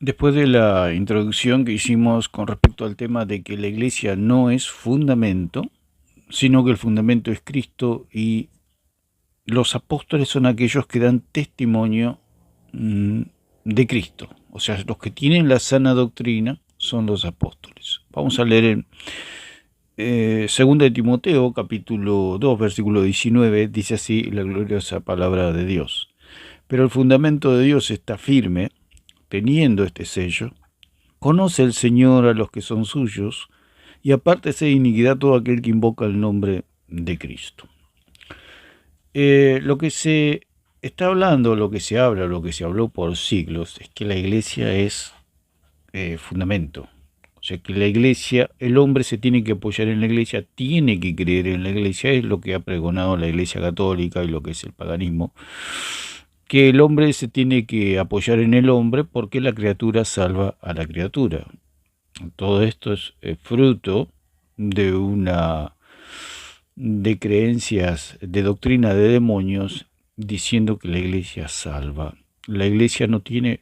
Después de la introducción que hicimos con respecto al tema de que la iglesia no es fundamento, sino que el fundamento es Cristo y los apóstoles son aquellos que dan testimonio de Cristo. O sea, los que tienen la sana doctrina son los apóstoles. Vamos a leer en 2 de Timoteo, capítulo 2, versículo 19, dice así la gloriosa palabra de Dios. Pero el fundamento de Dios está firme, teniendo este sello. Conoce el Señor a los que son suyos, y apártese de iniquidad todo aquel que invoca el nombre de Cristo. Lo que se está hablando, lo que se habla, lo que se habló por siglos, es que la iglesia es fundamento. O sea, que la iglesia, el hombre se tiene que apoyar en la iglesia, tiene que creer en la iglesia, es lo que ha pregonado la iglesia católica y lo que es el paganismo, que el hombre se tiene que apoyar en el hombre porque la criatura salva a la criatura. Todo esto es fruto de creencias, de doctrina de demonios, diciendo que la iglesia salva. La iglesia no tiene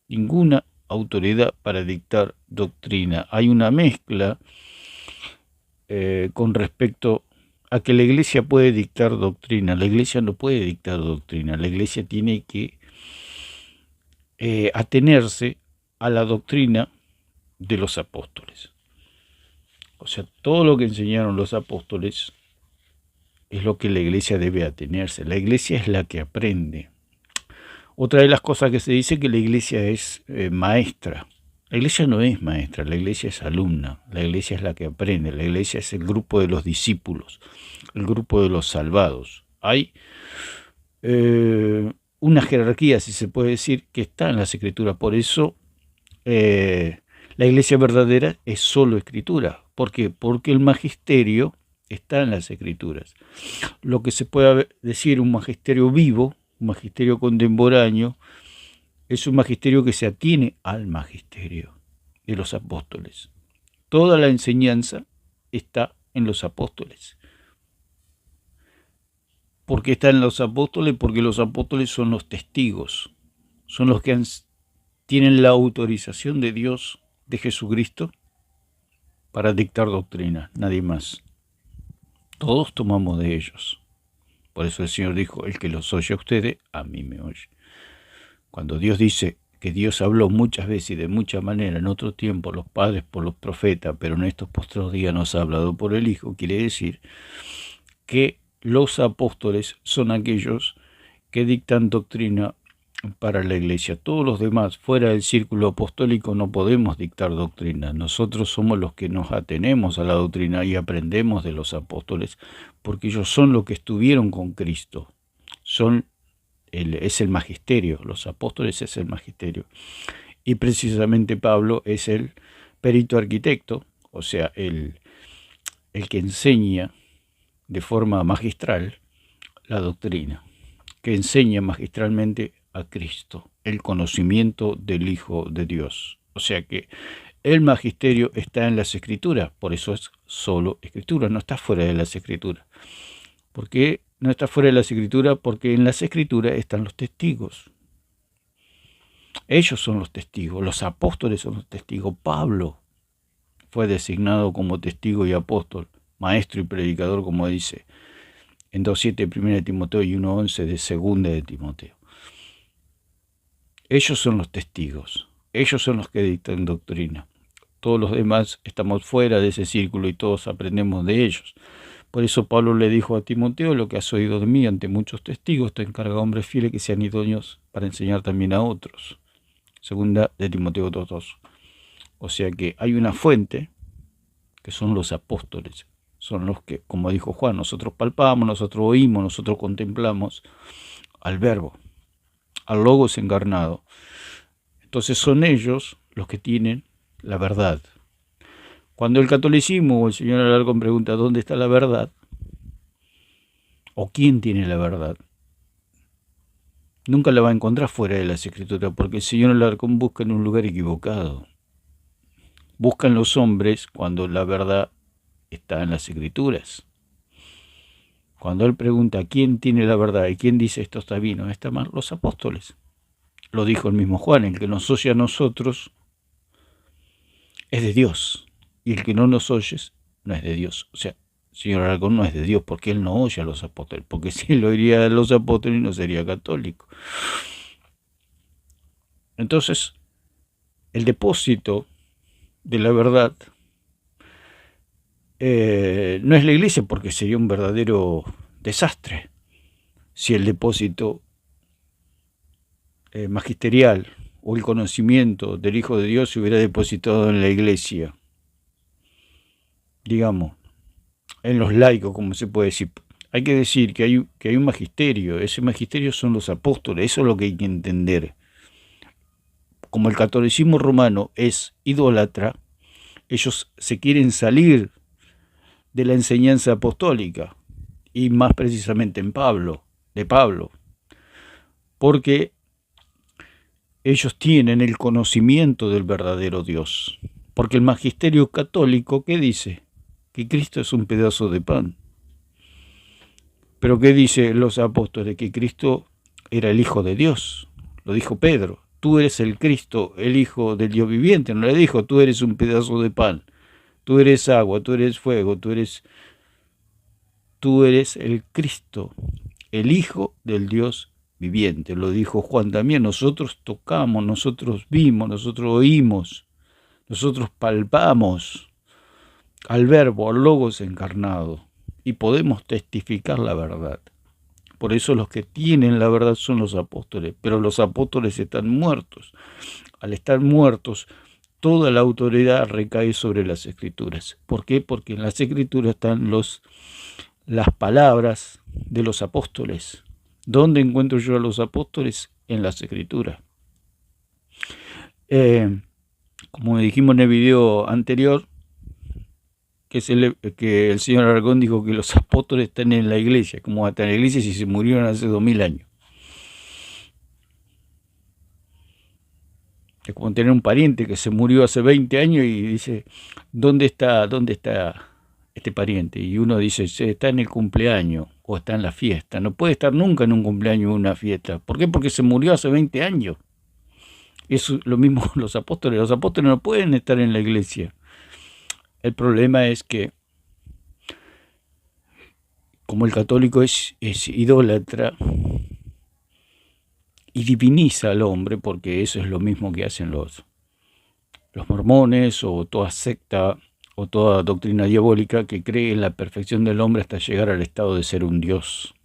ninguna autoridad para dictar doctrina. Hay una mezcla con respecto a que la iglesia puede dictar doctrina. La iglesia no puede dictar doctrina. La iglesia tiene que atenerse a la doctrina de los apóstoles. O sea, todo lo que enseñaron los apóstoles es lo que la iglesia debe atenerse. La iglesia es la que aprende. Otra de las cosas que se dice es que la iglesia es maestra. La iglesia no es maestra, la iglesia es alumna, la iglesia es la que aprende, la iglesia es el grupo de los discípulos, el grupo de los salvados. Hay una jerarquía, si se puede decir, que está en las escrituras. Por eso la iglesia verdadera es solo escritura. ¿Por qué? Porque el magisterio está en las escrituras. Lo que se puede decir un magisterio vivo, un magisterio contemporáneo, es un magisterio que se atiene al magisterio de los apóstoles. Toda la enseñanza está en los apóstoles. ¿Por qué está en los apóstoles? Porque los apóstoles son los testigos, son los que tienen la autorización de Dios, de Jesucristo, para dictar doctrina, nadie más. Todos tomamos de ellos. Por eso el Señor dijo, el que los oye a ustedes, a mí me oye. Cuando Dios dice que Dios habló muchas veces y de mucha manera en otro tiempo, los padres por los profetas, pero en estos postreros días nos ha hablado por el Hijo, quiere decir que los apóstoles son aquellos que dictan doctrina para la iglesia. Todos los demás, fuera del círculo apostólico, no podemos dictar doctrina. Nosotros somos los que nos atenemos a la doctrina y aprendemos de los apóstoles, porque ellos son los que estuvieron con Cristo. Es el magisterio, los apóstoles es el magisterio. Y precisamente Pablo es el perito arquitecto, o sea, el que enseña de forma magistral la doctrina, que enseña magistralmente a Cristo, el conocimiento del Hijo de Dios. O sea que el magisterio está en las Escrituras, por eso es solo Escritura, no está fuera de las Escrituras. ¿Por qué no está fuera de las Escrituras? Porque en las Escrituras están los testigos. Ellos son los testigos, los apóstoles son los testigos. Pablo fue designado como testigo y apóstol, maestro y predicador, como dice en 2.7 de 1 de Timoteo y 1.11 de 2 de Timoteo. Ellos son los testigos, ellos son los que dictan doctrina. Todos los demás estamos fuera de ese círculo y todos aprendemos de ellos. Por eso Pablo le dijo a Timoteo, lo que has oído de mí ante muchos testigos, te encarga a hombres fieles que sean idóneos para enseñar también a otros. 2 de Timoteo 2.2. O sea que hay una fuente, que son los apóstoles. Son los que, como dijo Juan, nosotros palpamos, nosotros oímos, nosotros contemplamos al Verbo, al Logos encarnado. Entonces son ellos los que tienen la verdad. Cuando el catolicismo o el señor Alarcón pregunta dónde está la verdad, o quién tiene la verdad, nunca la va a encontrar fuera de las escrituras, porque el señor Alarcón busca en un lugar equivocado. Buscan los hombres cuando la verdad está en las escrituras. Cuando él pregunta quién tiene la verdad y quién dice esto está bien o está mal, los apóstoles. Lo dijo el mismo Juan, el que nos oye a nosotros es de Dios, y el que no nos oye no es de Dios. O sea, el señor Alarcón no es de Dios porque él no oye a los apóstoles, porque si él oiría a los apóstoles no sería católico. Entonces, el depósito de la verdad no es la iglesia, porque sería un verdadero desastre si el depósito magisterial o el conocimiento del Hijo de Dios se hubiera depositado en la iglesia, digamos, en los laicos, como se puede decir. Hay que decir que hay un magisterio, ese magisterio son los apóstoles, eso es lo que hay que entender. Como el catolicismo romano es idólatra, ellos se quieren salir de la enseñanza apostólica, y más precisamente de Pablo, porque ellos tienen el conocimiento del verdadero Dios. Porque el magisterio católico, ¿qué dice? Que Cristo es un pedazo de pan. Pero ¿qué dicen los apóstoles? Que Cristo era el Hijo de Dios. Lo dijo Pedro. Tú eres el Cristo, el Hijo del Dios viviente. No le dijo, tú eres un pedazo de pan. Tú eres agua, tú eres fuego, tú eres el Cristo, el Hijo del Dios viviente. Lo dijo Juan también. Nosotros tocamos, nosotros vimos, nosotros oímos, nosotros palpamos al Verbo, al Logos encarnado, y podemos testificar la verdad. Por eso los que tienen la verdad son los apóstoles, pero los apóstoles están muertos. Al estar muertos, toda la autoridad recae sobre las Escrituras. ¿Por qué? Porque en las Escrituras están las palabras de los apóstoles. ¿Dónde encuentro yo a los apóstoles? En las Escrituras. Como dijimos en el video anterior, que el señor Alarcón dijo que los apóstoles están en la iglesia. ¿Cómo va a estar en la iglesia si se murieron hace 2000 años? Es como tener un pariente que se murió hace 20 años y dice, ¿dónde está este pariente? Y uno dice, está en el cumpleaños o está en la fiesta. No puede estar nunca en un cumpleaños o una fiesta. ¿Por qué? Porque se murió hace 20 años. Es lo mismo con los apóstoles. Los apóstoles no pueden estar en la iglesia. El problema es que, como el católico es idólatra y diviniza al hombre, porque eso es lo mismo que hacen los mormones o toda secta o toda doctrina diabólica que cree en la perfección del hombre hasta llegar al estado de ser un dios.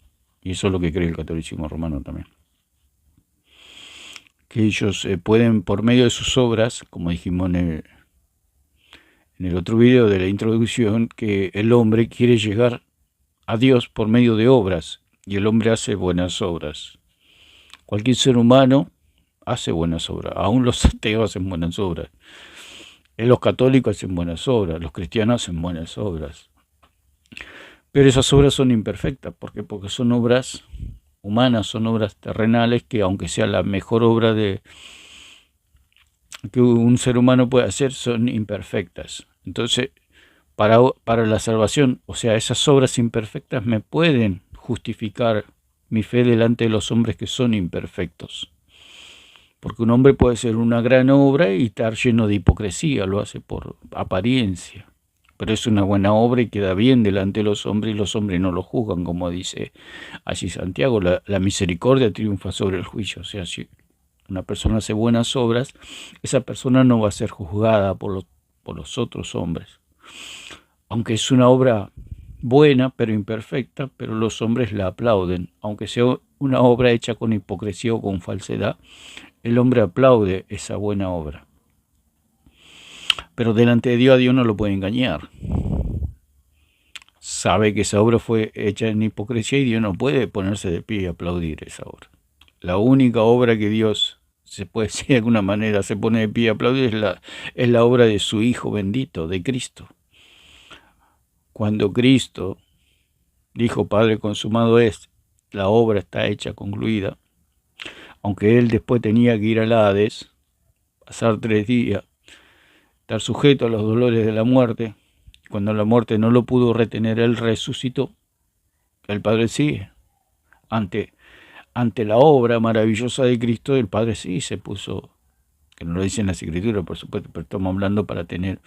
Y eso es lo que cree el catolicismo romano también. Que ellos pueden, por medio de sus obras, como dijimos en el otro video de la introducción, que el hombre quiere llegar a Dios por medio de obras, y el hombre hace buenas obras. Cualquier ser humano hace buenas obras, aún los ateos hacen buenas obras. Los católicos hacen buenas obras, los cristianos hacen buenas obras. Pero esas obras son imperfectas. ¿Por qué? Porque son obras humanas, son obras terrenales que, aunque sea la mejor obra que un ser humano puede hacer, son imperfectas. Entonces, para la salvación, o sea, esas obras imperfectas me pueden justificar mi fe delante de los hombres que son imperfectos. Porque un hombre puede hacer una gran obra y estar lleno de hipocresía, lo hace por apariencia. Pero es una buena obra y queda bien delante de los hombres, y los hombres no lo juzgan, como dice así Santiago. La misericordia triunfa sobre el juicio. O sea, si una persona hace buenas obras, esa persona no va a ser juzgada por los otros hombres. Aunque es una obra buena, pero imperfecta, pero los hombres la aplauden. Aunque sea una obra hecha con hipocresía o con falsedad, el hombre aplaude esa buena obra. Pero delante de Dios, a Dios no lo puede engañar. Sabe que esa obra fue hecha en hipocresía y Dios no puede ponerse de pie y aplaudir esa obra. La única obra que Dios, se puede decir de alguna manera, se pone de pie y aplaudir es la obra de su Hijo bendito, de Cristo. Cuando Cristo dijo, Padre, consumado es, la obra está hecha, concluida, aunque Él después tenía que ir al Hades, pasar 3 días, estar sujeto a los dolores de la muerte. Cuando la muerte no lo pudo retener, Él resucitó. El Padre sigue. Ante ante la obra maravillosa de Cristo, el Padre sí se puso, que no lo dicen las Escrituras, por supuesto, pero estamos hablando para tener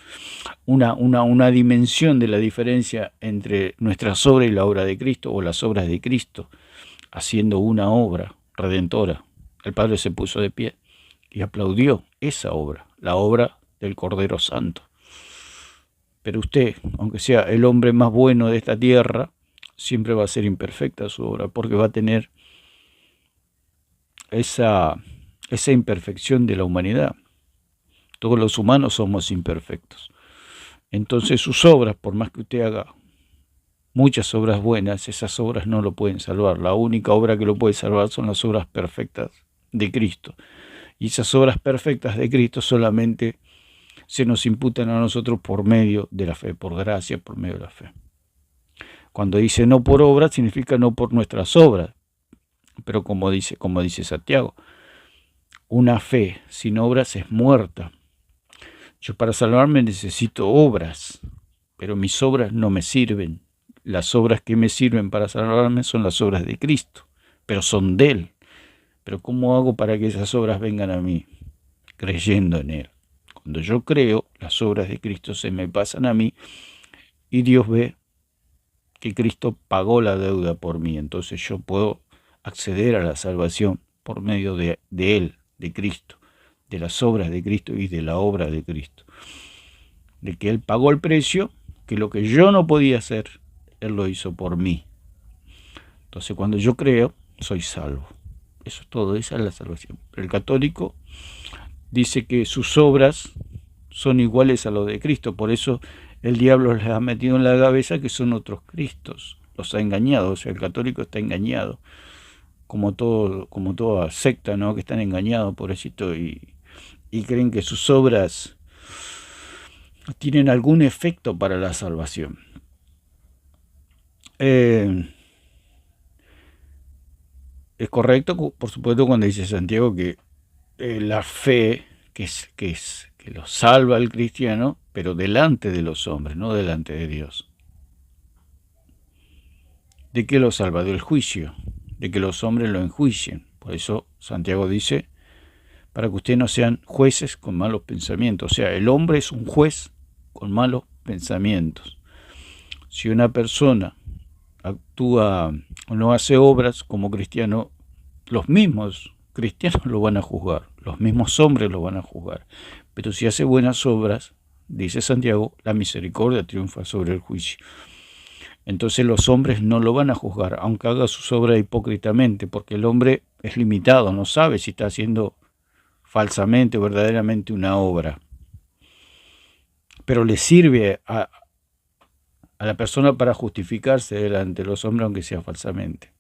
una dimensión de la diferencia entre nuestras obras y la obra de Cristo, o las obras de Cristo, haciendo una obra redentora. El Padre se puso de pie y aplaudió esa obra, la obra del Cordero Santo. Pero usted, aunque sea el hombre más bueno de esta tierra, siempre va a ser imperfecta su obra, porque va a tener esa imperfección de la humanidad. Todos los humanos somos imperfectos. Entonces sus obras, por más que usted haga muchas obras buenas, esas obras no lo pueden salvar. La única obra que lo puede salvar son las obras perfectas de Cristo. Y esas obras perfectas de Cristo solamente se nos imputan a nosotros por medio de la fe, por gracia, por medio de la fe. Cuando dice no por obras, significa no por nuestras obras. Pero como dice Santiago, una fe sin obras es muerta. Yo para salvarme necesito obras, pero mis obras no me sirven. Las obras que me sirven para salvarme son las obras de Cristo, pero son de Él. Pero ¿cómo hago para que esas obras vengan a mí? Creyendo en Él. Cuando yo creo, las obras de Cristo se me pasan a mí y Dios ve que Cristo pagó la deuda por mí. Entonces yo puedo acceder a la salvación por medio de Él, de Cristo, de las obras de Cristo y de la obra de Cristo. De que Él pagó el precio, que lo que yo no podía hacer, Él lo hizo por mí. Entonces cuando yo creo, soy salvo. Eso es todo, esa es la salvación. Pero el católico dice que sus obras son iguales a los de Cristo, por eso el diablo les ha metido en la cabeza que son otros Cristos, los ha engañado. O sea, el católico está engañado, como toda secta, ¿no? Que están engañados, pobrecito, y creen que sus obras tienen algún efecto para la salvación. Es correcto, por supuesto, cuando dice Santiago que la fe que lo salva al cristiano, pero delante de los hombres, no delante de Dios. ¿De qué lo salva? Del juicio, de que los hombres lo enjuicien. Por eso Santiago dice, para que ustedes no sean jueces con malos pensamientos. O sea, el hombre es un juez con malos pensamientos. Si una persona actúa o no hace obras como cristiano, los mismos cristianos lo van a juzgar, los mismos hombres lo van a juzgar. Pero si hace buenas obras, dice Santiago, la misericordia triunfa sobre el juicio. Entonces los hombres no lo van a juzgar, aunque haga sus obras hipócritamente, porque el hombre es limitado, no sabe si está haciendo falsamente o verdaderamente una obra. Pero le sirve a la persona para justificarse delante de los hombres, aunque sea falsamente.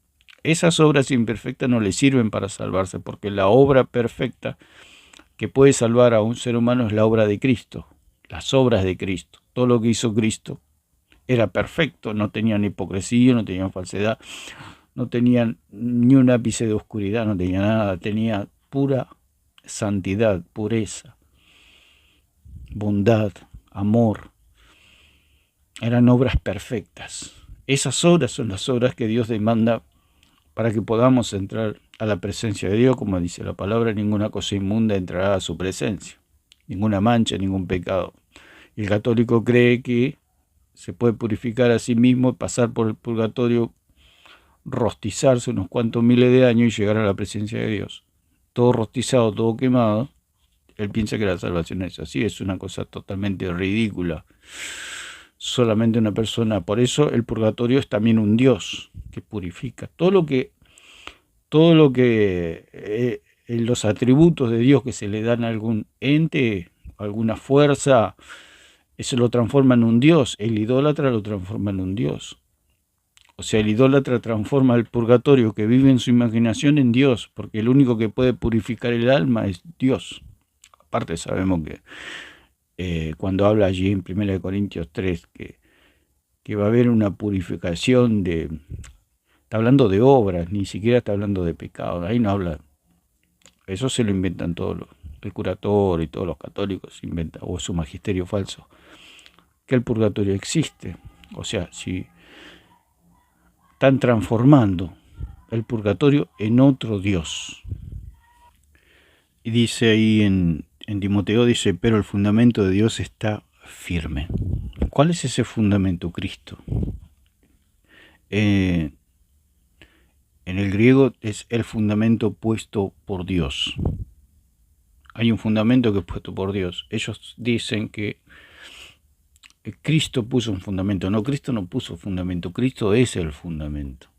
Esas obras imperfectas no le sirven para salvarse, porque la obra perfecta que puede salvar a un ser humano es la obra de Cristo, las obras de Cristo. Todo lo que hizo Cristo era perfecto, no tenían hipocresía, no tenían falsedad, no tenían ni un ápice de oscuridad, no tenía nada, tenía pura santidad, pureza, bondad, amor. Eran obras perfectas. Esas obras son las obras que Dios demanda para que podamos entrar a la presencia de Dios. Como dice la palabra, ninguna cosa inmunda entrará a su presencia, ninguna mancha, ningún pecado. Y el católico cree que se puede purificar a sí mismo, pasar por el purgatorio, rostizarse unos cuantos miles de años y llegar a la presencia de Dios. Todo rostizado, todo quemado. Él piensa que la salvación es así, es una cosa totalmente ridícula. Solamente una persona, por eso el purgatorio es también un Dios que purifica. Todo lo que los atributos de Dios que se le dan a algún ente, alguna fuerza, eso lo transforma en un Dios. El idólatra lo transforma en un Dios. O sea, el idólatra transforma el purgatorio que vive en su imaginación en Dios, porque el único que puede purificar el alma es Dios. Aparte sabemos que cuando habla allí en 1 Corintios 3 que va a haber una purificación está hablando de obras, ni siquiera está hablando de pecado, ahí no habla. Eso se lo inventan todos el curatorio y todos los católicos inventan, o su magisterio falso, que el purgatorio existe. O sea, si están transformando el purgatorio en otro Dios. Y dice ahí en Timoteo, dice, pero el fundamento de Dios está firme. ¿Cuál es ese fundamento? Cristo. En el griego es el fundamento puesto por Dios. Hay un fundamento que es puesto por Dios. Ellos dicen que Cristo puso un fundamento. No, Cristo no puso fundamento. Cristo es el fundamento.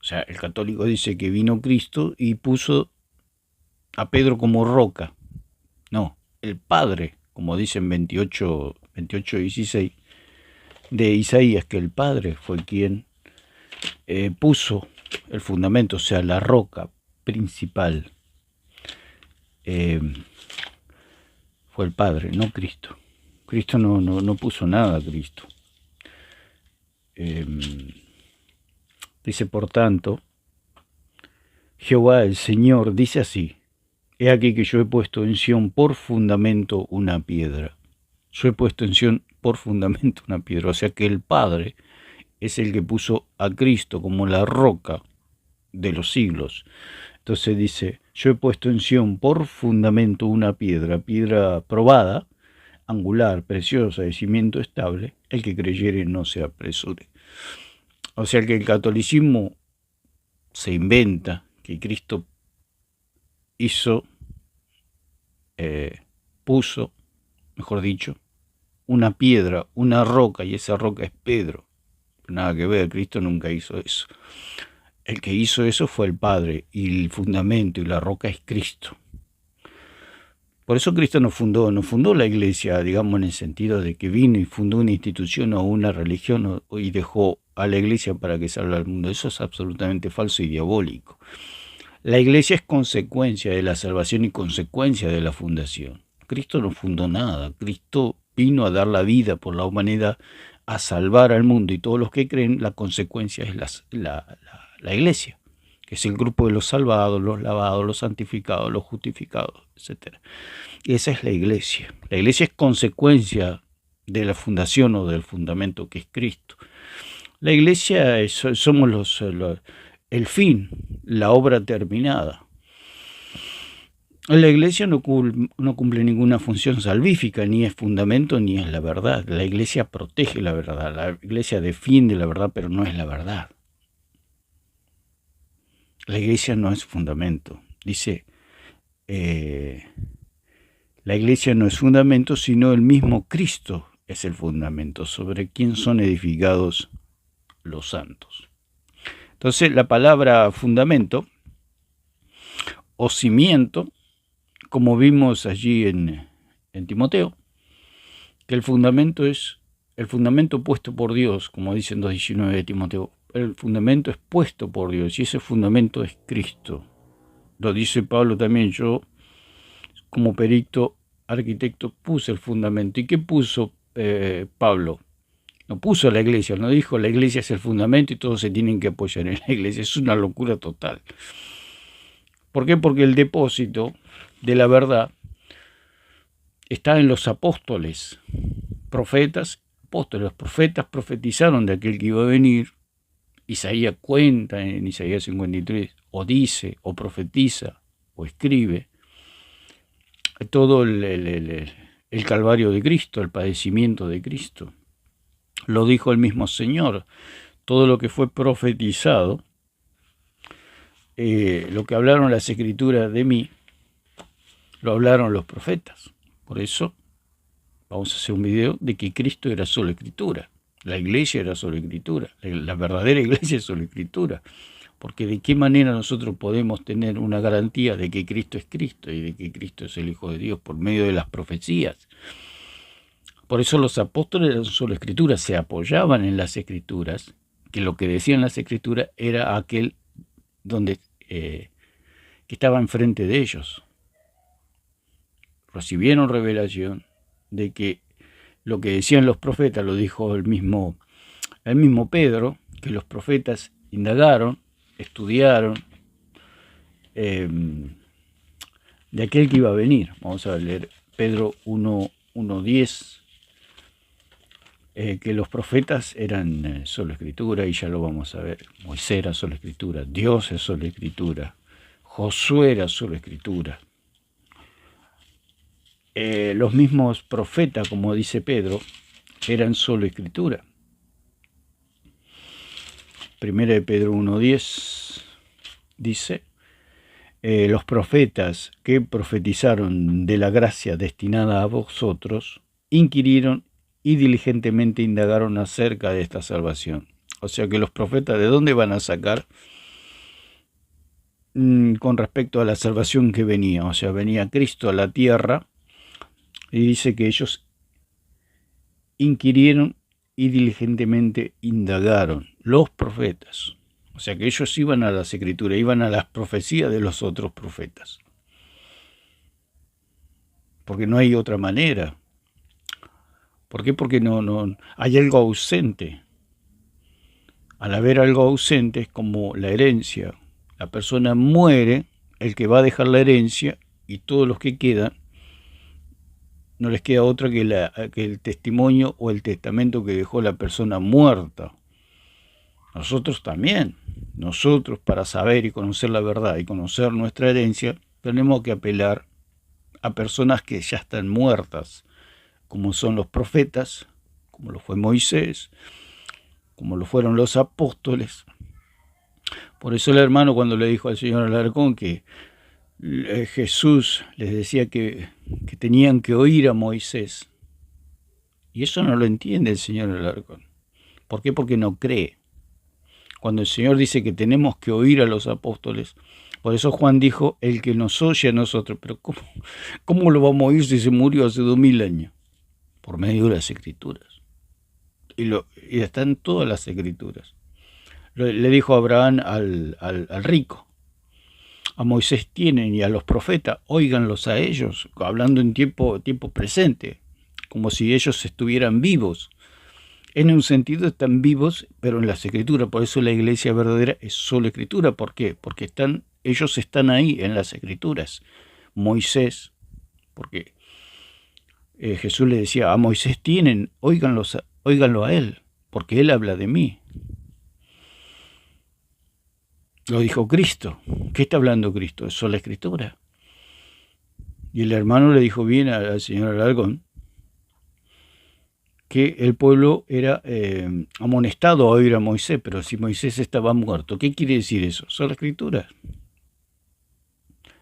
O sea, el católico dice que vino Cristo y puso a Pedro como roca. No, el Padre, como dicen 28:16 de Isaías, que el Padre fue quien puso el fundamento, o sea, la roca principal. Fue el Padre, no Cristo. Cristo no puso nada a Cristo. Dice, por tanto, Jehová el Señor dice así, he aquí que yo he puesto en Sión por fundamento una piedra. Yo he puesto en Sión por fundamento una piedra. O sea que el Padre es el que puso a Cristo como la roca de los siglos. Entonces dice, yo he puesto en Sión por fundamento una piedra probada, angular, preciosa, de cimiento estable, el que creyere no se apresure. O sea que el catolicismo se inventa que Cristo hizo, puso, mejor dicho, una piedra, una roca, y esa roca es Pedro. Nada que ver, Cristo nunca hizo eso. El que hizo eso fue el Padre, y el fundamento y la roca es Cristo. Por eso Cristo no fundó la iglesia, digamos, en el sentido de que vino y fundó una institución o una religión y dejó a la iglesia para que salga al mundo. Eso es absolutamente falso y diabólico. La iglesia es consecuencia de la salvación y consecuencia de la fundación. Cristo no fundó nada. Cristo vino a dar la vida por la humanidad, a salvar al mundo, y todos los que creen, la consecuencia es la iglesia, que es el grupo de los salvados, los lavados, los santificados, los justificados, etc. Y esa es la iglesia. La iglesia es consecuencia de la fundación o del fundamento que es Cristo. La iglesia somos el fin, la obra terminada. La iglesia no cumple ninguna función salvífica, ni es fundamento, ni es la verdad. La iglesia protege la verdad, la iglesia defiende la verdad, pero no es la verdad. La iglesia no es fundamento. Dice, la iglesia no es fundamento, sino el mismo Cristo es el fundamento, sobre quien son edificados los santos. Entonces, la palabra fundamento o cimiento, como vimos allí en Timoteo, que el fundamento es el fundamento puesto por Dios, como dice en 2:19 de Timoteo. El fundamento es puesto por Dios y ese fundamento es Cristo. Lo dice Pablo también. Yo, como perito arquitecto, puse el fundamento. ¿Y qué puso Pablo? No puso la iglesia, no dijo la iglesia es el fundamento y todos se tienen que apoyar en la iglesia. Es una locura total. ¿Por qué? Porque el depósito de la verdad está en los apóstoles, profetas, apóstoles. Los profetas profetizaron de aquel que iba a venir. Isaías cuenta en Isaías 53, o dice, o profetiza, o escribe todo el calvario de Cristo, el padecimiento de Cristo. Lo dijo el mismo Señor. Todo lo que fue profetizado, lo que hablaron las escrituras de mí, lo hablaron los profetas. Por eso vamos a hacer un video de que Cristo era solo escritura. La iglesia era solo escritura. La verdadera iglesia es solo escritura. Porque de qué manera nosotros podemos tener una garantía de que Cristo es Cristo y de que Cristo es el Hijo de Dios por medio de las profecías. Por eso los apóstoles eran solo escrituras, se apoyaban en las escrituras, que lo que decían las escrituras era aquel que estaba enfrente de ellos. Recibieron revelación de que lo que decían los profetas, lo dijo el mismo Pedro, que los profetas indagaron, estudiaron de aquel que iba a venir. Vamos a leer Pedro 1:10. que los profetas eran solo escritura, y ya lo vamos a ver. Moisés era solo escritura, Dios es solo escritura, Josué era solo escritura. Los mismos profetas, como dice Pedro, eran solo escritura. Primera de Pedro 1:10 dice: los profetas que profetizaron de la gracia destinada a vosotros, inquirieron y diligentemente indagaron acerca de esta salvación. O sea que los profetas, ¿de dónde van a sacar con respecto a la salvación que venía? O sea, venía Cristo a la tierra, y dice que ellos inquirieron y diligentemente indagaron, los profetas. O sea que ellos iban a las escrituras, iban a las profecías de los otros profetas. Porque no hay otra manera. ¿Por qué? Porque no hay algo ausente. Al haber algo ausente es como la herencia. La persona muere, el que va a dejar la herencia, y todos los que quedan, no les queda otra que el testimonio o el testamento que dejó la persona muerta. Nosotros también. Nosotros, para saber y conocer la verdad y conocer nuestra herencia, tenemos que apelar a personas que ya están muertas, como son los profetas, como lo fue Moisés, como lo fueron los apóstoles. Por eso el hermano, cuando le dijo al señor Alarcón que Jesús les decía que tenían que oír a Moisés, y eso no lo entiende el señor Alarcón. ¿Por qué? Porque no cree. Cuando el Señor dice que tenemos que oír a los apóstoles, por eso Juan dijo: el que nos oye a nosotros. Pero ¿cómo lo vamos a oír si se murió hace 2000 años? Por medio de las escrituras. Y están todas las escrituras. Le dijo Abraham al rico: a Moisés tienen y a los profetas, óiganlos a ellos, hablando en tiempo presente, como si ellos estuvieran vivos. En un sentido están vivos, pero en las escrituras. Por eso la iglesia verdadera es solo escritura. ¿Por qué? Porque ellos están ahí en las escrituras. Moisés, porque Jesús le decía: a Moisés tienen, óiganlo a él, porque él habla de mí. Lo dijo Cristo. ¿Qué está hablando Cristo? Es sola escritura. Y el hermano le dijo bien al señor Alarcón que el pueblo era amonestado a oír a Moisés, pero si Moisés estaba muerto, ¿qué quiere decir eso? Sola escritura.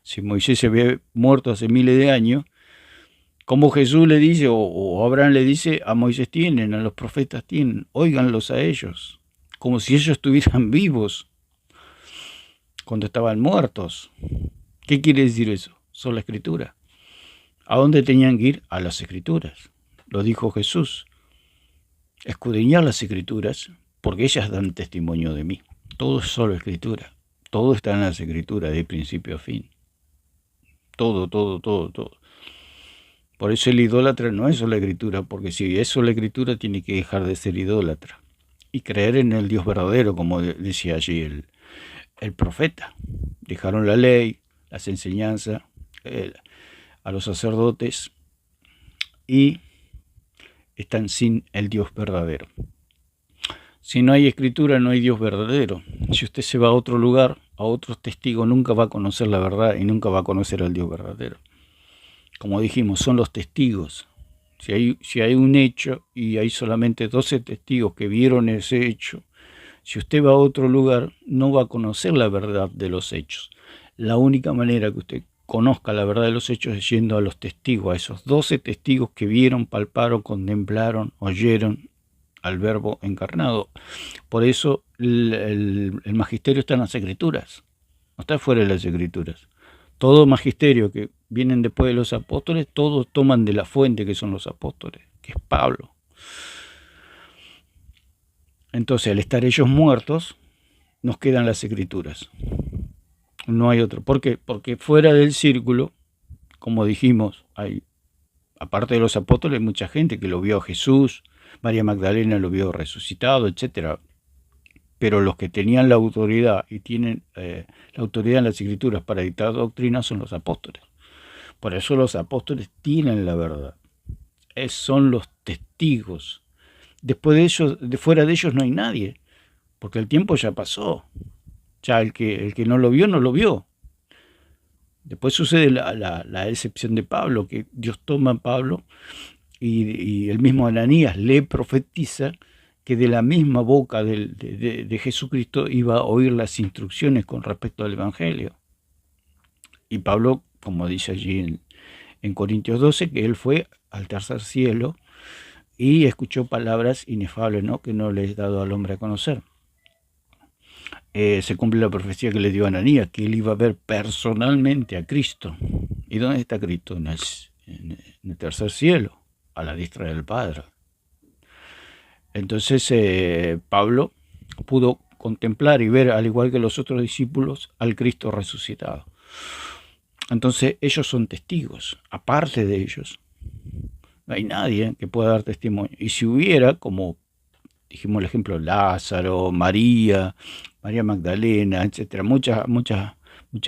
Si Moisés se había muerto hace miles de años, como Jesús le dice, o Abraham le dice: a Moisés tienen, a los profetas tienen, óiganlos a ellos, como si ellos estuvieran vivos cuando estaban muertos. ¿Qué quiere decir eso? Sola escritura. ¿A dónde tenían que ir? A las escrituras. Lo dijo Jesús: escudriñar las escrituras, porque ellas dan testimonio de mí. Todo es solo escritura. Todo está en las escrituras, de principio a fin. Todo. Por eso el idólatra no es solo escritura, porque si es solo escritura tiene que dejar de ser idólatra y creer en el Dios verdadero, como decía allí el profeta. Dejaron la ley, las enseñanzas, a los sacerdotes, y están sin el Dios verdadero. Si no hay escritura, no hay Dios verdadero. Si usted se va a otro lugar, a otros testigos, nunca va a conocer la verdad y nunca va a conocer al Dios verdadero. Como dijimos, son los testigos. Si hay un hecho y hay solamente 12 testigos que vieron ese hecho, si usted va a otro lugar, no va a conocer la verdad de los hechos. La única manera que usted conozca la verdad de los hechos es yendo a los testigos, a esos 12 testigos que vieron, palparon, contemplaron, oyeron al Verbo encarnado. Por eso el magisterio está en las escrituras, no está fuera de las escrituras. Todo magisterio que vienen después de los apóstoles, todos toman de la fuente que son los apóstoles, que es Pablo. Entonces, al estar ellos muertos, nos quedan las escrituras. No hay otro. ¿Por qué? Porque fuera del círculo, como dijimos, hay, aparte de los apóstoles, mucha gente que lo vio a Jesús, María Magdalena lo vio resucitado, etc. Pero los que tenían la autoridad y tienen la autoridad en las escrituras para dictar doctrina son los apóstoles. Por eso los apóstoles tienen la verdad. Son los testigos Después de ellos, fuera de ellos no hay nadie, porque el tiempo ya pasó. Ya el que no lo vio, no lo vio. Después sucede la excepción de Pablo, que Dios toma a Pablo y el mismo Ananías le profetiza que de la misma boca de Jesucristo iba a oír las instrucciones con respecto al Evangelio. Y Pablo, como dice allí en Corintios 12, que él fue al tercer cielo y escuchó palabras inefables, ¿no?, que no le es dado al hombre a conocer. Se cumple la profecía que le dio a Ananías, que él iba a ver personalmente a Cristo. ¿Y dónde está Cristo? En el tercer cielo, a la diestra del Padre. Entonces Pablo pudo contemplar y ver, al igual que los otros discípulos, al Cristo resucitado. Entonces ellos son testigos. Aparte de ellos, no hay nadie que pueda dar testimonio. Y si hubiera, como dijimos el ejemplo, Lázaro, María Magdalena, etcétera, mucha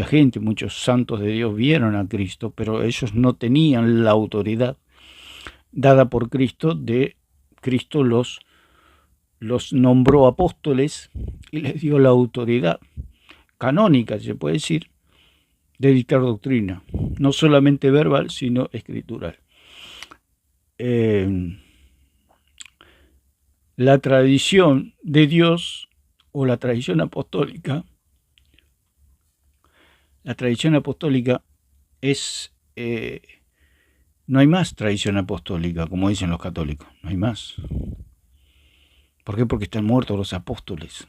gente, muchos santos de Dios vieron a Cristo, pero ellos no tenían la autoridad dada por Cristo. De Cristo los nombró apóstoles y les dio la autoridad canónica, se puede decir, de dictar doctrina, no solamente verbal, sino escritural. La tradición de Dios o la tradición apostólica es, no hay más tradición apostólica, como dicen los católicos, no hay más. ¿Por qué? Porque están muertos los apóstoles.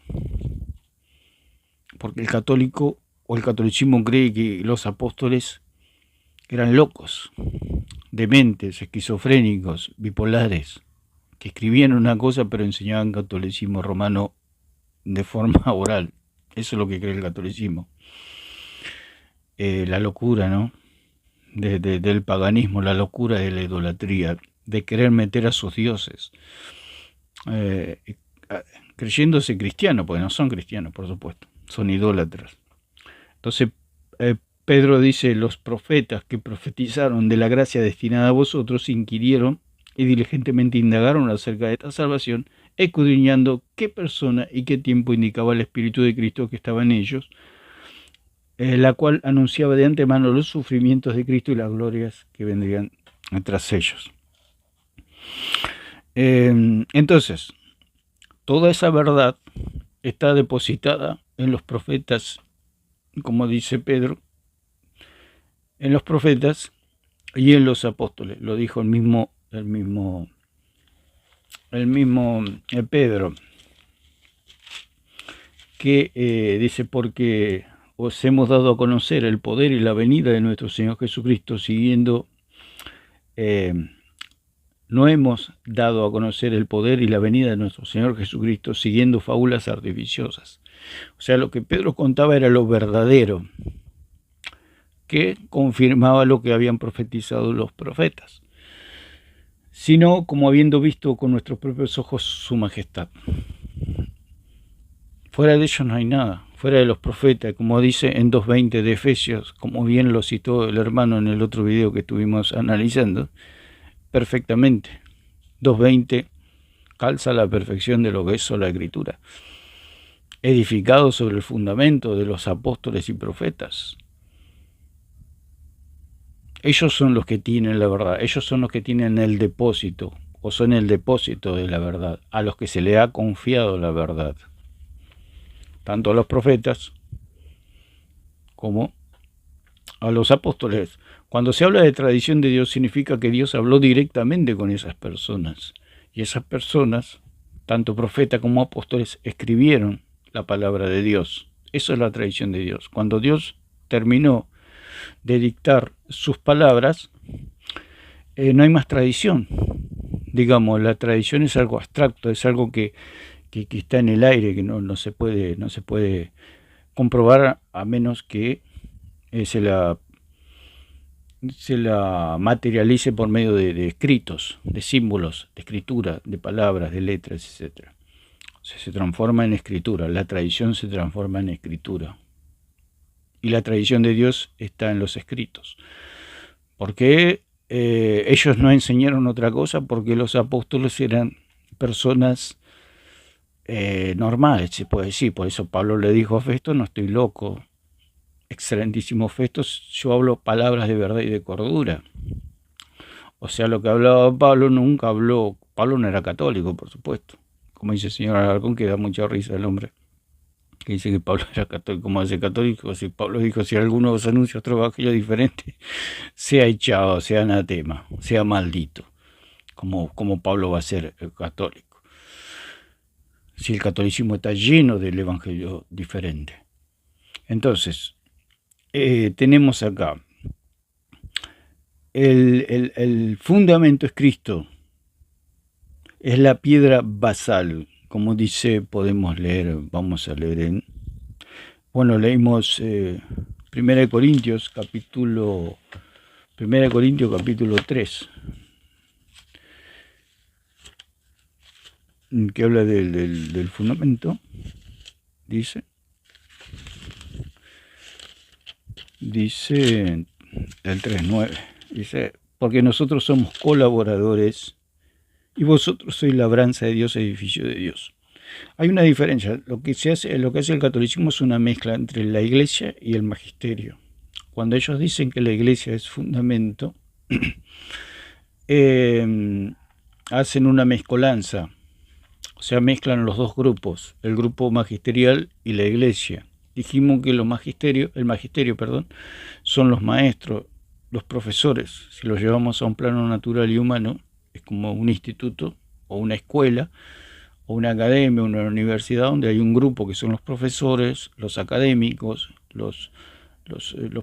Porque el católico o el catolicismo cree que los apóstoles eran locos, dementes, esquizofrénicos, bipolares, que escribían una cosa pero enseñaban catolicismo romano de forma oral. Eso es lo que cree el catolicismo. La locura, ¿no?, del paganismo, la locura de la idolatría, de querer meter a sus dioses, creyéndose cristianos, porque no son cristianos, por supuesto, son idólatras. Entonces Pedro dice: los profetas que profetizaron de la gracia destinada a vosotros inquirieron y diligentemente indagaron acerca de esta salvación, escudriñando qué persona y qué tiempo indicaba el Espíritu de Cristo que estaba en ellos, la cual anunciaba de antemano los sufrimientos de Cristo y las glorias que vendrían tras ellos. Entonces, toda esa verdad está depositada en los profetas, como dice Pedro, en los profetas y en los apóstoles. Lo dijo el mismo Pedro, que dice: porque os hemos dado a conocer el poder y la venida de nuestro Señor Jesucristo, siguiendo, no hemos dado a conocer el poder y la venida de nuestro Señor Jesucristo siguiendo fábulas artificiosas. O sea, lo que Pedro contaba era lo verdadero, que confirmaba lo que habían profetizado los profetas, sino como habiendo visto con nuestros propios ojos su majestad. Fuera de ellos no hay nada, fuera de los profetas, como dice en 2.20 de Efesios, como bien lo citó el hermano en el otro video que estuvimos analizando, perfectamente. 2.20 calza la perfección de lo que es sola escritura, edificado sobre el fundamento de los apóstoles y profetas. Ellos son los que tienen la verdad, ellos son los que tienen el depósito, o son el depósito de la verdad, a los que se le ha confiado la verdad, tanto a los profetas como a los apóstoles. Cuando se habla de tradición de Dios, significa que Dios habló directamente con esas personas, y esas personas, tanto profetas como apóstoles, escribieron la palabra de Dios. Eso es la tradición de Dios. Cuando Dios terminó de dictar sus palabras, no hay más tradición. Digamos, la tradición es algo abstracto, es algo que está en el aire, que no se puede comprobar a menos que se la materialice por medio de escritos, de símbolos, de escritura, de palabras, de letras, etc. O sea, se transforma en escritura, la tradición se transforma en escritura. Y la tradición de Dios está en los escritos. ¿Por qué ellos no enseñaron otra cosa? Porque los apóstoles eran personas normales, se puede decir. Por eso Pablo le dijo a Festo: no estoy loco, excelentísimo Festo, yo hablo palabras de verdad y de cordura. O sea, lo que hablaba Pablo nunca habló. Pablo no era católico, por supuesto. Como dice el señor Alarcón, que da mucha risa el hombre, que dice que Pablo era católico. Como hace católico, si Pablo dijo: si alguno os anuncia otro evangelio diferente, sea echado, sea anatema, sea maldito. Como Pablo va a ser católico, si el catolicismo está lleno del evangelio diferente. Entonces, tenemos acá el fundamento es Cristo, es la piedra basal, como dice, podemos leer, vamos a leer leímos 1 Corintios capítulo 3, que habla del fundamento. Dice el 3:9, dice: porque nosotros somos colaboradores y vosotros sois labranza de Dios, edificio de Dios. Hay una diferencia. Lo que hace el catolicismo es una mezcla entre la iglesia y el magisterio. Cuando ellos dicen que la iglesia es fundamento, hacen una mezcolanza, o sea, mezclan los dos grupos, el grupo magisterial y la iglesia. Dijimos que el magisterio, son los maestros, los profesores. Si los llevamos a un plano natural y humano, es como un instituto o una escuela o una academia, una universidad, donde hay un grupo que son los profesores, los académicos, los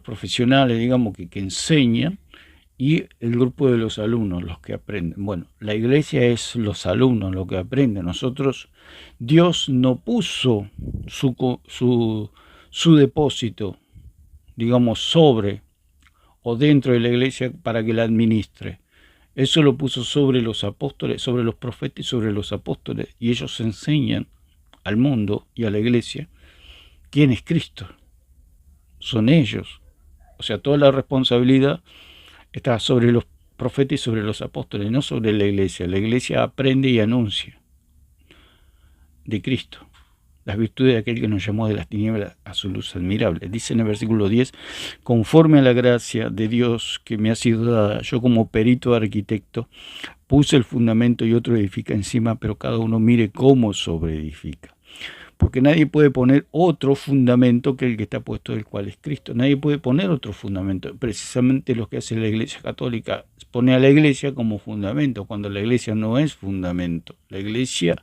profesionales, digamos, que enseñan, y el grupo de los alumnos, los que aprenden. Bueno, la iglesia es los alumnos, los que aprenden. Nosotros, Dios no puso su depósito, digamos, sobre o dentro de la iglesia para que la administre. Eso lo puso sobre los apóstoles, sobre los profetas y sobre los apóstoles, y ellos enseñan al mundo y a la iglesia quién es Cristo. Son ellos. O sea, toda la responsabilidad está sobre los profetas y sobre los apóstoles, no sobre la iglesia. La iglesia aprende y anuncia de Cristo las virtudes de aquel que nos llamó de las tinieblas a su luz admirable. Dice en el versículo 10: conforme a la gracia de Dios que me ha sido dada, yo como perito arquitecto puse el fundamento y otro edifica encima, pero cada uno mire cómo sobreedifica. Porque nadie puede poner otro fundamento que el que está puesto, el cual es Cristo. Nadie puede poner otro fundamento. Precisamente lo que hace la Iglesia Católica, pone a la Iglesia como fundamento, cuando la Iglesia no es fundamento. La Iglesia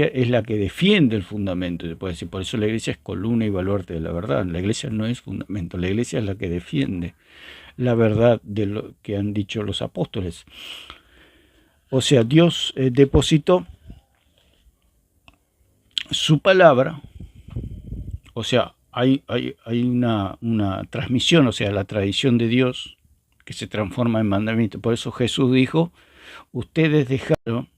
es la que defiende el fundamento, se puede decir. Por eso la Iglesia es columna y baluarte de la verdad. La Iglesia no es fundamento, la Iglesia es la que defiende la verdad de lo que han dicho los apóstoles. O sea, Dios depositó su palabra, o sea, hay una transmisión, o sea, la tradición de Dios que se transforma en mandamiento. Por eso Jesús dijo: ustedes dejaron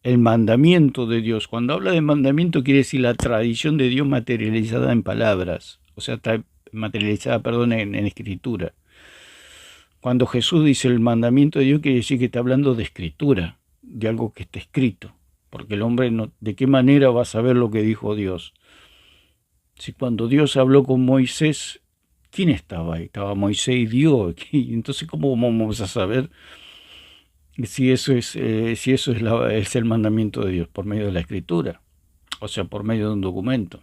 el mandamiento de Dios. Cuando habla de mandamiento quiere decir la tradición de Dios materializada en palabras, o sea, materializada, en escritura. Cuando Jesús dice el mandamiento de Dios, quiere decir que está hablando de escritura, de algo que está escrito. Porque el hombre, ¿de qué manera va a saber lo que dijo Dios? Si cuando Dios habló con Moisés, ¿quién estaba ahí? Estaba Moisés y Dios. Entonces, ¿cómo vamos a saber si eso es el mandamiento de Dios? Por medio de la escritura, o sea, por medio de un documento.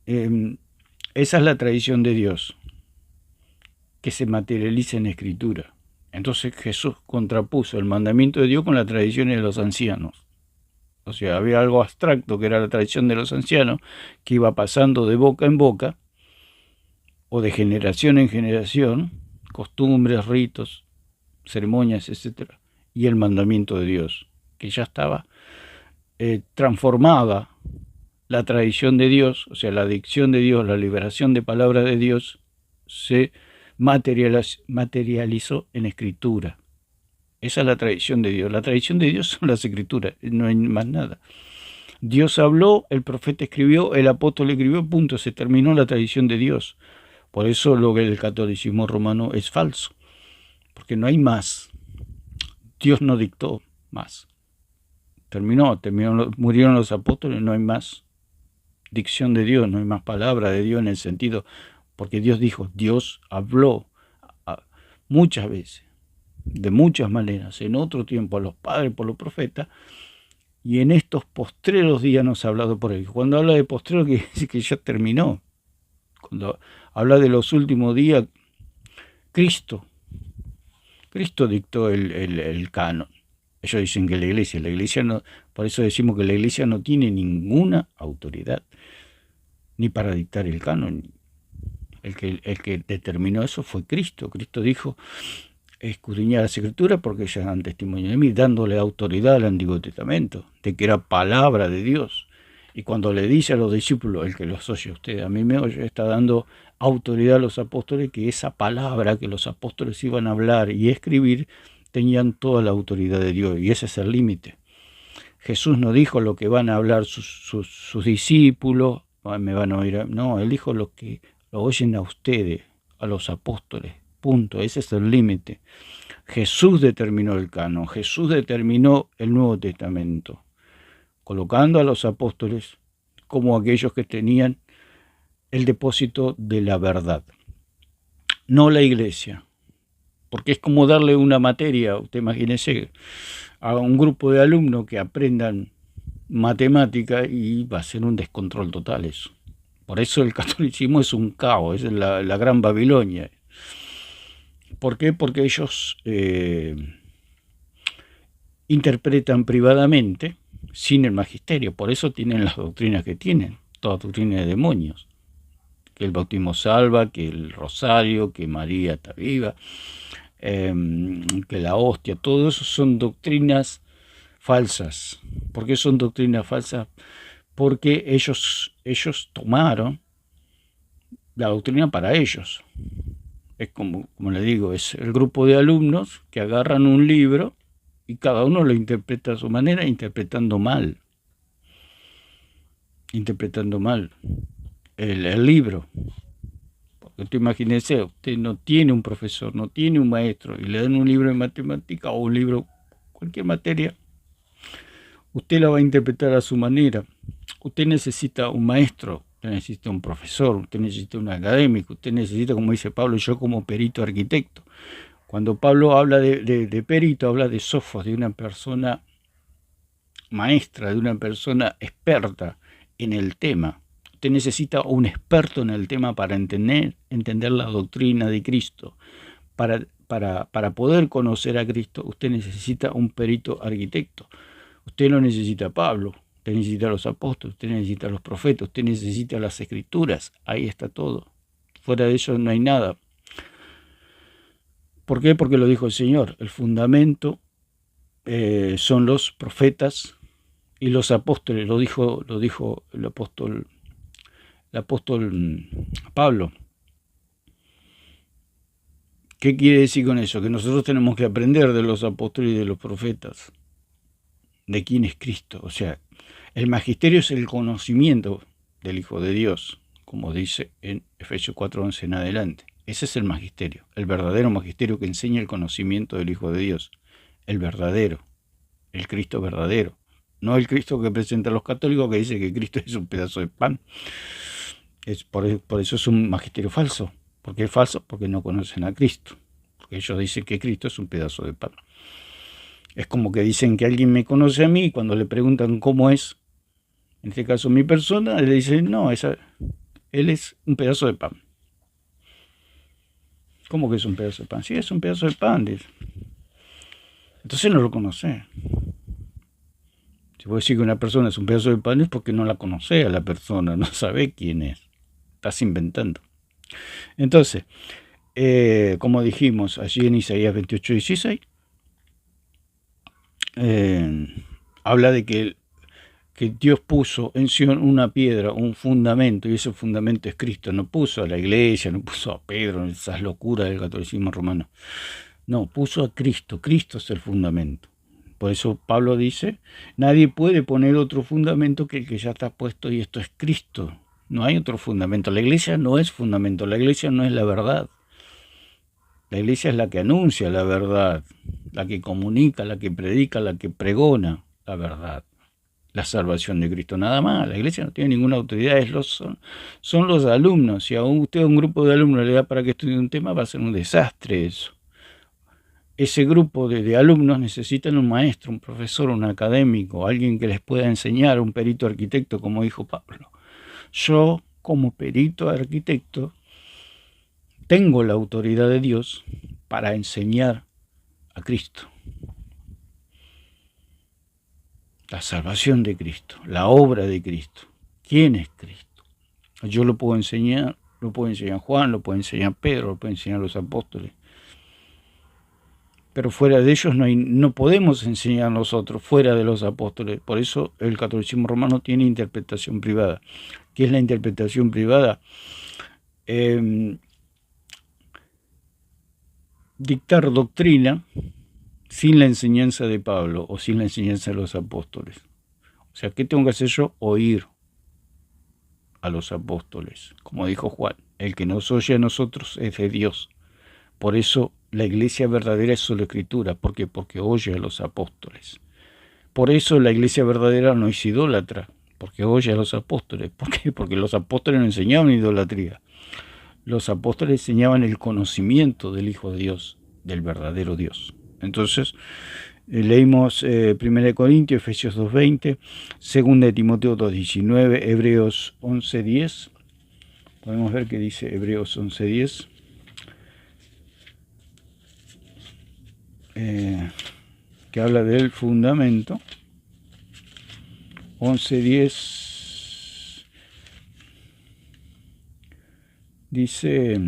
Esa es la tradición de Dios, que se materializa en escritura. Entonces Jesús contrapuso el mandamiento de Dios con la tradición de los ancianos. O sea, había algo abstracto que era la tradición de los ancianos, que iba pasando de boca en boca, o de generación en generación, costumbres, ritos, ceremonias, etc. Y el mandamiento de Dios, que ya estaba transformada la tradición de Dios, o sea, la dicción de Dios, la liberación de palabra de Dios, se materializó en escritura. Esa es la tradición de Dios. La tradición de Dios son las escrituras, no hay más nada. Dios habló, el profeta escribió, el apóstol escribió, punto, se terminó la tradición de Dios. Por eso lo que el catolicismo romano es falso, porque no hay más. Dios no dictó, más. Murieron los apóstoles, no hay más dicción de Dios, no hay más palabra de Dios en el sentido, porque Dios dijo, Dios habló muchas veces, de muchas maneras, en otro tiempo a los padres por los profetas, y en estos postreros días nos ha hablado por él. Cuando habla de postreros, quiere decir que ya terminó. Cuando habla de los últimos días, Cristo dictó el canon. Ellos dicen que la iglesia no, por eso decimos que la iglesia no tiene ninguna autoridad, ni para dictar el canon. El que determinó eso fue Cristo. Cristo dijo, escudriñad las Escrituras porque ellas dan testimonio de mí, dándole autoridad al Antiguo Testamento, de que era palabra de Dios. Y cuando le dice a los discípulos, el que los oye a ustedes, a mí me oye, está dando autoridad a los apóstoles, que esa palabra que los apóstoles iban a hablar y escribir, tenían toda la autoridad de Dios, y ese es el límite. Jesús no dijo lo que van a hablar sus discípulos, me van a oír, no, él dijo lo que lo oyen a ustedes, a los apóstoles, punto, ese es el límite. Jesús determinó el canon, Jesús determinó el Nuevo Testamento, colocando a los apóstoles como aquellos que tenían el depósito de la verdad, no la iglesia, porque es como darle una materia, usted imagínese, a un grupo de alumnos que aprendan matemática y va a ser un descontrol total eso. Por eso el catolicismo es un caos, es la gran Babilonia. ¿Por qué? Porque ellos interpretan privadamente sin el magisterio, por eso tienen las doctrinas que tienen, todas doctrinas de demonios, que el bautismo salva, que el rosario, que María está viva, que la hostia, todo eso son doctrinas falsas. ¿Por qué son doctrinas falsas? Porque ellos tomaron la doctrina para ellos. Es como le digo, es el grupo de alumnos que agarran un libro y cada uno lo interpreta a su manera, interpretando mal el libro. Porque usted imagínese, usted no tiene un profesor, no tiene un maestro, y le dan un libro de matemática o un libro, cualquier materia, usted la va a interpretar a su manera. Usted necesita un maestro, usted necesita un profesor, usted necesita un académico, usted necesita, como dice Pablo, yo como perito arquitecto. Cuando Pablo habla de perito, habla de sofos, de una persona maestra, de una persona experta en el tema. Usted necesita un experto en el tema para entender la doctrina de Cristo. Para poder conocer a Cristo, usted necesita un perito arquitecto. Usted no necesita a Pablo, usted necesita a los apóstoles, usted necesita a los profetas, usted necesita las Escrituras. Ahí está todo. Fuera de eso no hay nada. ¿Por qué? Porque lo dijo el Señor. El fundamento son los profetas y los apóstoles. Lo dijo el apóstol Pablo. ¿Qué quiere decir con eso? Que nosotros tenemos que aprender de los apóstoles y de los profetas, de quién es Cristo. O sea, el magisterio es el conocimiento del Hijo de Dios, como dice en Efesios 4:11 en adelante. Ese es el magisterio, el verdadero magisterio que enseña el conocimiento del Hijo de Dios, el verdadero, el Cristo verdadero, no el Cristo que presentan los católicos, que dice que Cristo es un pedazo de pan. Por eso es un magisterio falso. ¿Por qué es falso? Porque no conocen a Cristo, porque ellos dicen que Cristo es un pedazo de pan. Es como que dicen que alguien me conoce a mí y cuando le preguntan cómo es, en este caso mi persona, le dicen, no, él es un pedazo de pan. ¿Cómo que es un pedazo de pan? Sí, es un pedazo de pan. Dice. Entonces no lo conoce. Si vos decís que una persona es un pedazo de pan es porque no la conoce a la persona, no sabe quién es. Estás inventando. Entonces, como dijimos allí en Isaías 28:16, habla de que Dios puso en Sion una piedra, un fundamento, y ese fundamento es Cristo. No puso a la iglesia, no puso a Pedro, esas locuras del catolicismo romano. No, puso a Cristo. Cristo es el fundamento. Por eso Pablo dice, nadie puede poner otro fundamento que el que ya está puesto, y esto es Cristo. No hay otro fundamento. La iglesia no es fundamento, la iglesia no es la verdad. La iglesia es la que anuncia la verdad. la que comunica, la que predica, la que pregona la verdad, la salvación de Cristo, nada más. La iglesia no tiene ninguna autoridad, son los alumnos. Si a usted a un grupo de alumnos le da para que estudie un tema, va a ser un desastre eso. Ese grupo de alumnos necesitan un maestro, un profesor, un académico, alguien que les pueda enseñar, un perito arquitecto, como dijo Pablo. Yo, como perito arquitecto, tengo la autoridad de Dios para enseñar a Cristo. La salvación de Cristo, la obra de Cristo. ¿Quién es Cristo? Yo lo puedo enseñar Juan, lo puede enseñar Pedro, lo puede enseñar los apóstoles. Pero fuera de ellos no podemos enseñar nosotros, fuera de los apóstoles. Por eso el catolicismo romano tiene interpretación privada. ¿Qué es la interpretación privada? Dictar doctrina sin la enseñanza de Pablo o sin la enseñanza de los apóstoles. O sea, ¿qué tengo que hacer yo? Oír a los apóstoles. Como dijo Juan, el que nos oye a nosotros es de Dios. Por eso la iglesia verdadera es solo escritura. ¿Por qué? Porque oye a los apóstoles. Por eso la iglesia verdadera no es idólatra, porque oye a los apóstoles. ¿Por qué? Porque los apóstoles no enseñaban idolatría. Los apóstoles enseñaban el conocimiento del Hijo de Dios, del verdadero Dios. Entonces, leímos 1 Corintios, Efesios 2.20, 2 Timoteo 2.19, Hebreos 11.10. Podemos ver qué dice Hebreos 11.10. Que habla del fundamento. 11.10 dice: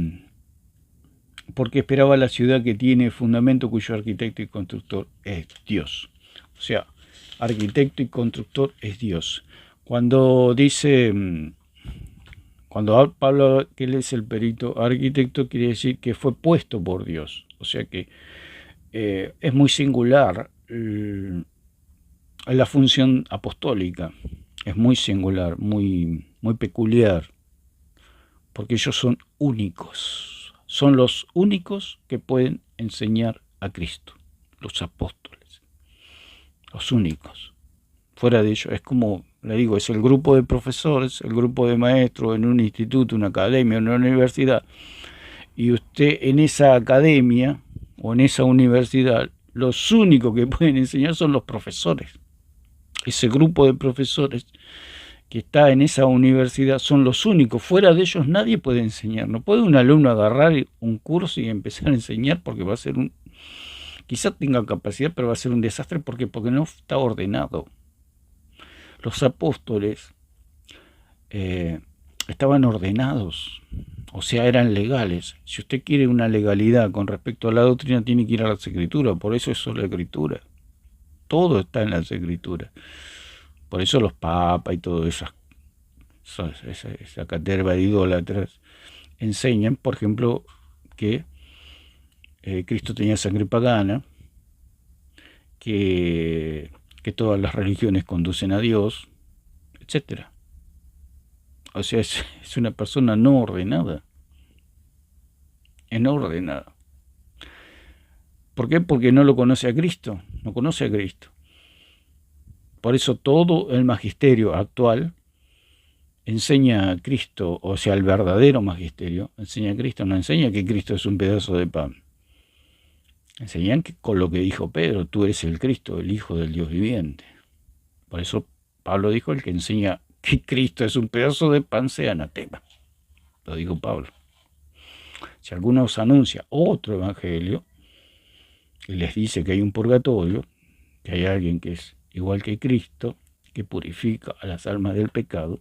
porque esperaba la ciudad que tiene fundamento, cuyo arquitecto y constructor es Dios. O sea, arquitecto y constructor es Dios. Cuando dice, cuando Pablo que él es el perito arquitecto, quiere decir que fue puesto por Dios. O sea que es muy singular la función apostólica. Es muy singular, muy peculiar, porque ellos son únicos. Son los únicos que pueden enseñar a Cristo, los apóstoles, los únicos. Fuera de ellos, es como, le digo, es el grupo de profesores, el grupo de maestros en un instituto, una academia, una universidad, y usted en esa academia o en esa universidad, los únicos que pueden enseñar son los profesores. Ese grupo de profesores que está en esa universidad son los únicos. Fuera de ellos nadie puede enseñar. No puede un alumno agarrar un curso y empezar a enseñar, porque va a ser quizá tenga capacidad, pero va a ser un desastre. ¿Por qué? Porque no está ordenado. Los apóstoles estaban ordenados, o sea, eran legales. Si usted quiere una legalidad con respecto a la doctrina, tiene que ir a las escrituras. Por eso es solo escritura. Todo está en las escrituras. Por eso los papas y todo esa caterva de idólatras enseñan, por ejemplo, que Cristo tenía sangre pagana, que todas las religiones conducen a Dios, etc. O sea, es una persona no ordenada. Es no ordenada. ¿Por qué? Porque no lo conoce a Cristo. No conoce a Cristo. Por eso todo el magisterio actual enseña a Cristo, o sea, el verdadero magisterio, enseña a Cristo, no enseña que Cristo es un pedazo de pan. Enseñan que, con lo que dijo Pedro, tú eres el Cristo, el Hijo del Dios viviente. Por eso Pablo dijo, el que enseña que Cristo es un pedazo de pan sea anatema. Lo dijo Pablo. Si alguno os anuncia otro evangelio y les dice que hay un purgatorio, que hay alguien que es igual que Cristo, que purifica a las almas del pecado,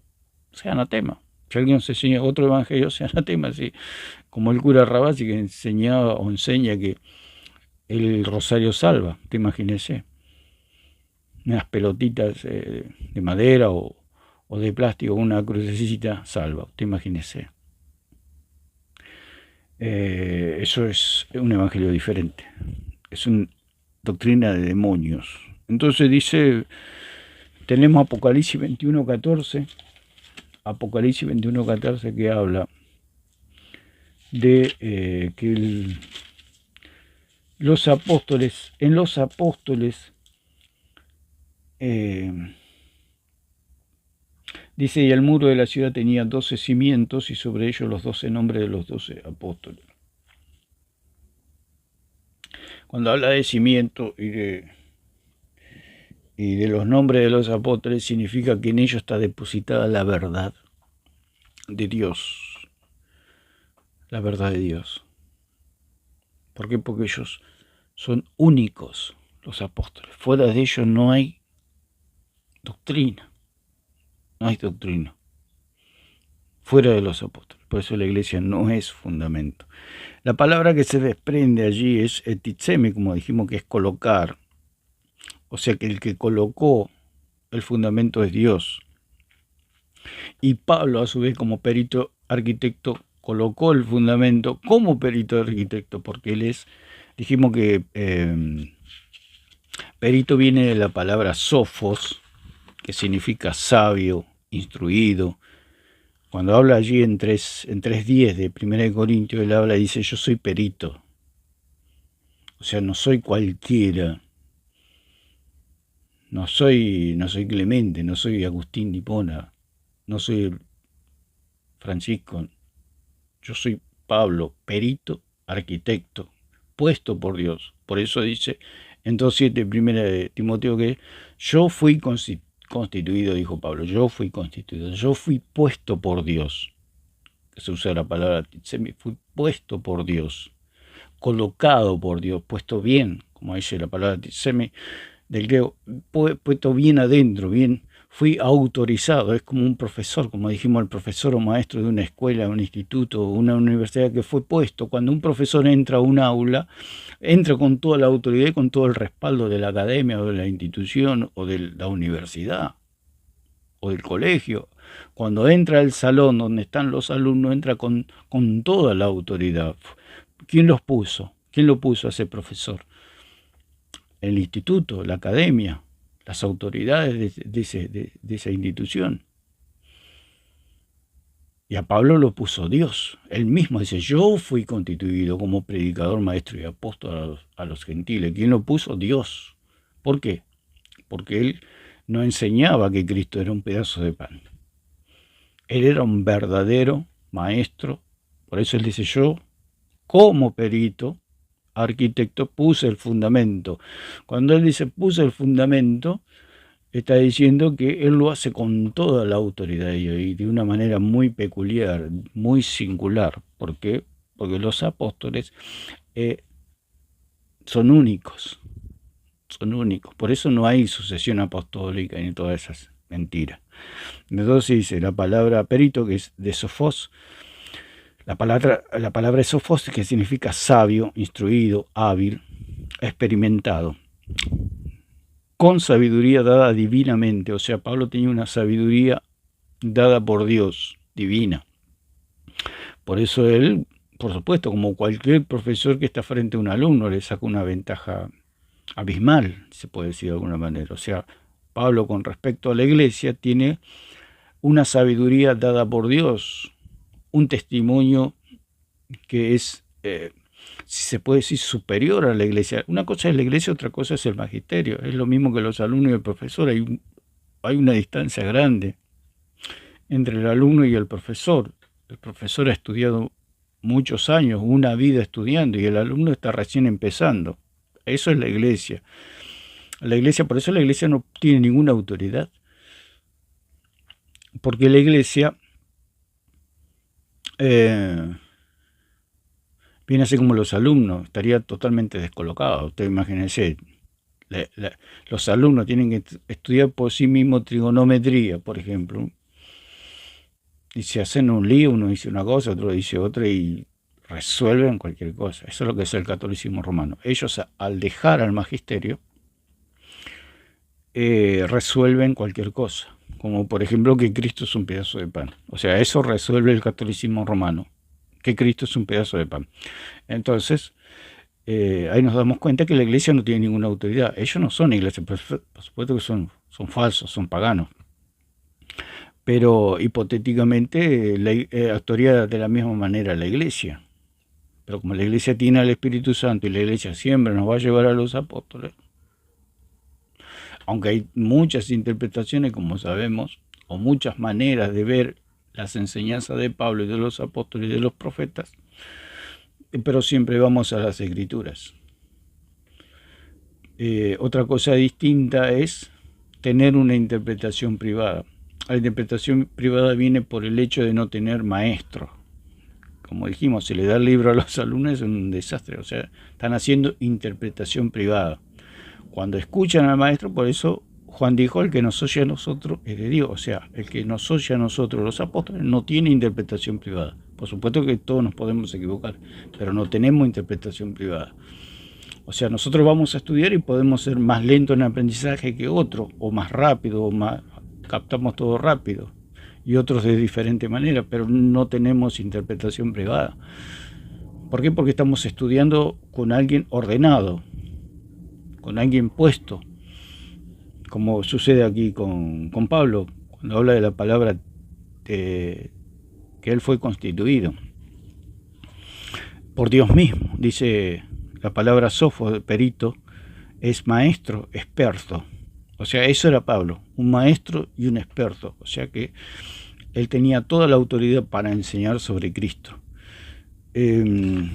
sea anatema. Si alguien se enseña otro evangelio, sea anatema, ¿sí? Como el cura Rabasi, que enseñaba o enseña que el rosario salva, te imagínese. Unas pelotitas de madera o de plástico, una crucecita salva, te imagínese. Eso es un evangelio diferente. Es una doctrina de demonios. Entonces dice, tenemos Apocalipsis 21.14, Apocalipsis 21.14 que habla de que los apóstoles, en los apóstoles, dice, y el muro de la ciudad tenía 12 cimientos y sobre ellos los 12 nombres de los 12 apóstoles. Cuando habla de cimiento y de los nombres de los apóstoles, significa que en ellos está depositada la verdad de Dios. La verdad de Dios. ¿Por qué? Porque ellos son únicos, los apóstoles. Fuera de ellos no hay doctrina. No hay doctrina. Fuera de los apóstoles. Por eso la iglesia no es fundamento. La palabra que se desprende allí es etitsemi, como dijimos, que es colocar. O sea que el que colocó el fundamento es Dios. Y Pablo, a su vez, como perito arquitecto, colocó el fundamento como perito arquitecto, porque él es, dijimos que perito viene de la palabra sophos, que significa sabio, instruido. Cuando habla allí en 3:10 de 1 Corintios, él habla y dice, yo soy perito. O sea, no soy cualquiera. No soy Clemente, no soy Agustín de Hipona, no soy Francisco. Yo soy Pablo, perito, arquitecto, puesto por Dios. Por eso dice en 2:7 primera de Timoteo que yo fui constituido, dijo Pablo, yo fui constituido, yo fui puesto por Dios. Se usa la palabra semi, fui puesto por Dios, colocado por Dios, puesto bien, como dice la palabra semi del griego, puesto bien adentro, bien, fui autorizado, es como un profesor, como dijimos, el profesor o maestro de una escuela, un instituto, una universidad que fue puesto. Cuando un profesor entra a un aula, entra con toda la autoridad y con todo el respaldo de la academia o de la institución o de la universidad o del colegio. Cuando entra al salón donde están los alumnos, entra con toda la autoridad. ¿Quién los puso? ¿Quién lo puso a ese profesor? El instituto, la academia, las autoridades de esa institución. Y a Pablo lo puso Dios. Él mismo dice, yo fui constituido como predicador, maestro y apóstol a los gentiles. ¿Quién lo puso? Dios. ¿Por qué? Porque él no enseñaba que Cristo era un pedazo de pan. Él era un verdadero maestro. Por eso él dice, yo como perito, arquitecto, puse el fundamento. Cuando él dice puse el fundamento, está diciendo que él lo hace con toda la autoridad y de una manera muy peculiar, muy singular. ¿Por qué? Porque los apóstoles son únicos. Son únicos. Por eso no hay sucesión apostólica ni todas esas mentiras. Entonces dice la palabra perito, que es de sofos. La palabra es sofos, que significa sabio, instruido, hábil, experimentado, con sabiduría dada divinamente. O sea, Pablo tenía una sabiduría dada por Dios, divina. Por eso él, por supuesto, como cualquier profesor que está frente a un alumno, le saca una ventaja abismal, se puede decir de alguna manera. O sea, Pablo con respecto a la iglesia tiene una sabiduría dada por Dios, un testimonio que es, si se puede decir, superior a la iglesia. Una cosa es la iglesia, otra cosa es el magisterio. Es lo mismo que los alumnos y el profesor. Hay una distancia grande entre el alumno y el profesor. El profesor ha estudiado muchos años, una vida estudiando, y el alumno está recién empezando. Eso es la iglesia. Por eso la iglesia no tiene ninguna autoridad. Porque la iglesia viene así como los alumnos, estaría totalmente descolocado. Ustedes imagínense, los alumnos tienen que estudiar por sí mismos trigonometría, por ejemplo, y se hacen un lío, uno dice una cosa, otro dice otra, y resuelven cualquier cosa. Eso es lo que es el catolicismo romano. Ellos, al dejar al magisterio, resuelven cualquier cosa, como por ejemplo que Cristo es un pedazo de pan. O sea, eso resuelve el catolicismo romano, que Cristo es un pedazo de pan. Entonces, ahí nos damos cuenta que la iglesia no tiene ninguna autoridad. Ellos no son iglesia, por supuesto que son falsos, son paganos. Pero hipotéticamente actuaría de la misma manera la iglesia. Pero como la iglesia tiene al Espíritu Santo y la iglesia siempre nos va a llevar a los apóstoles, aunque hay muchas interpretaciones, como sabemos, o muchas maneras de ver las enseñanzas de Pablo y de los apóstoles y de los profetas, pero siempre vamos a las Escrituras. Otra cosa distinta es tener una interpretación privada. La interpretación privada viene por el hecho de no tener maestro. Como dijimos, si le da el libro a los alumnos es un desastre, o sea, están haciendo interpretación privada. Cuando escuchan al maestro, por eso Juan dijo, el que nos oye a nosotros es de Dios, o sea, el que nos oye a nosotros, los apóstoles, no tiene interpretación privada. Por supuesto que todos nos podemos equivocar, pero no tenemos interpretación privada. O sea, nosotros vamos a estudiar y podemos ser más lentos en aprendizaje que otros, o más rápido, o más captamos todo rápido, y otros de diferente manera, pero no tenemos interpretación privada. ¿Por qué? Porque estamos estudiando con alguien ordenado, con alguien puesto, como sucede aquí con Pablo, cuando habla de la palabra que él fue constituido por Dios mismo. Dice la palabra sofo, perito, es maestro, experto. O sea, eso era Pablo, un maestro y un experto. O sea que él tenía toda la autoridad para enseñar sobre Cristo. ¿Qué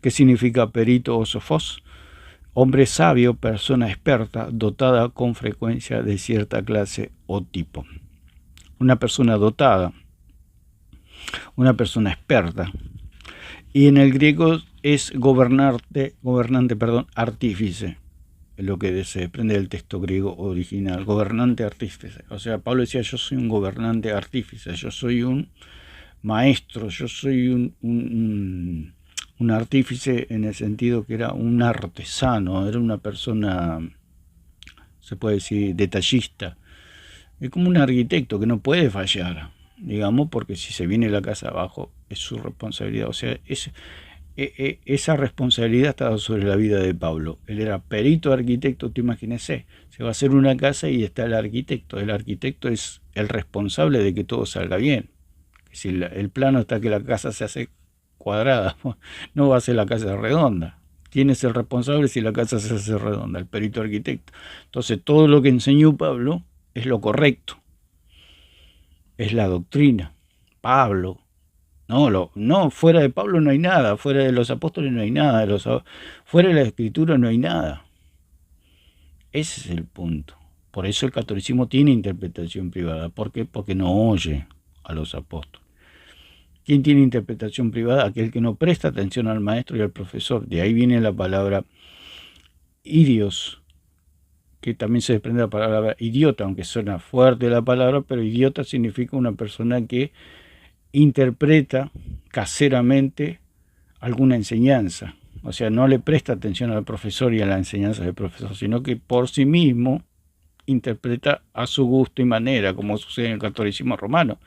significa perito o sofos? Hombre sabio, persona experta, dotada con frecuencia de cierta clase o tipo. Una persona dotada, una persona experta. Y en el griego es gobernante, artífice, es lo que se desprende del texto griego original, gobernante artífice. O sea, Pablo decía, yo soy un gobernante artífice, yo soy un maestro, yo soy un artífice en el sentido que era un artesano, era una persona, se puede decir, detallista. Es como un arquitecto que no puede fallar, digamos, porque si se viene la casa abajo es su responsabilidad. O sea, esa responsabilidad estaba sobre la vida de Pablo. Él era perito arquitecto, te imagínese, se va a hacer una casa y está el arquitecto. El arquitecto es el responsable de que todo salga bien. Si el plano está que la casa se hace cuadrada, no va a ser la casa redonda. ¿Quién es el responsable si la casa se hace redonda? El perito arquitecto. Entonces todo lo que enseñó Pablo es lo correcto, es la doctrina. Pablo, no, fuera de Pablo no hay nada, fuera de los apóstoles no hay nada, fuera de la escritura no hay nada. Ese es el punto. Por eso el catolicismo tiene interpretación privada. ¿Por qué? Porque no oye a los apóstoles. ¿Quién tiene interpretación privada? Aquel que no presta atención al maestro y al profesor. De ahí viene la palabra idios, que también se desprende de la palabra idiota, aunque suena fuerte la palabra, pero idiota significa una persona que interpreta caseramente alguna enseñanza. O sea, no le presta atención al profesor y a la enseñanza del profesor, sino que por sí mismo interpreta a su gusto y manera, como sucede en el catolicismo romano.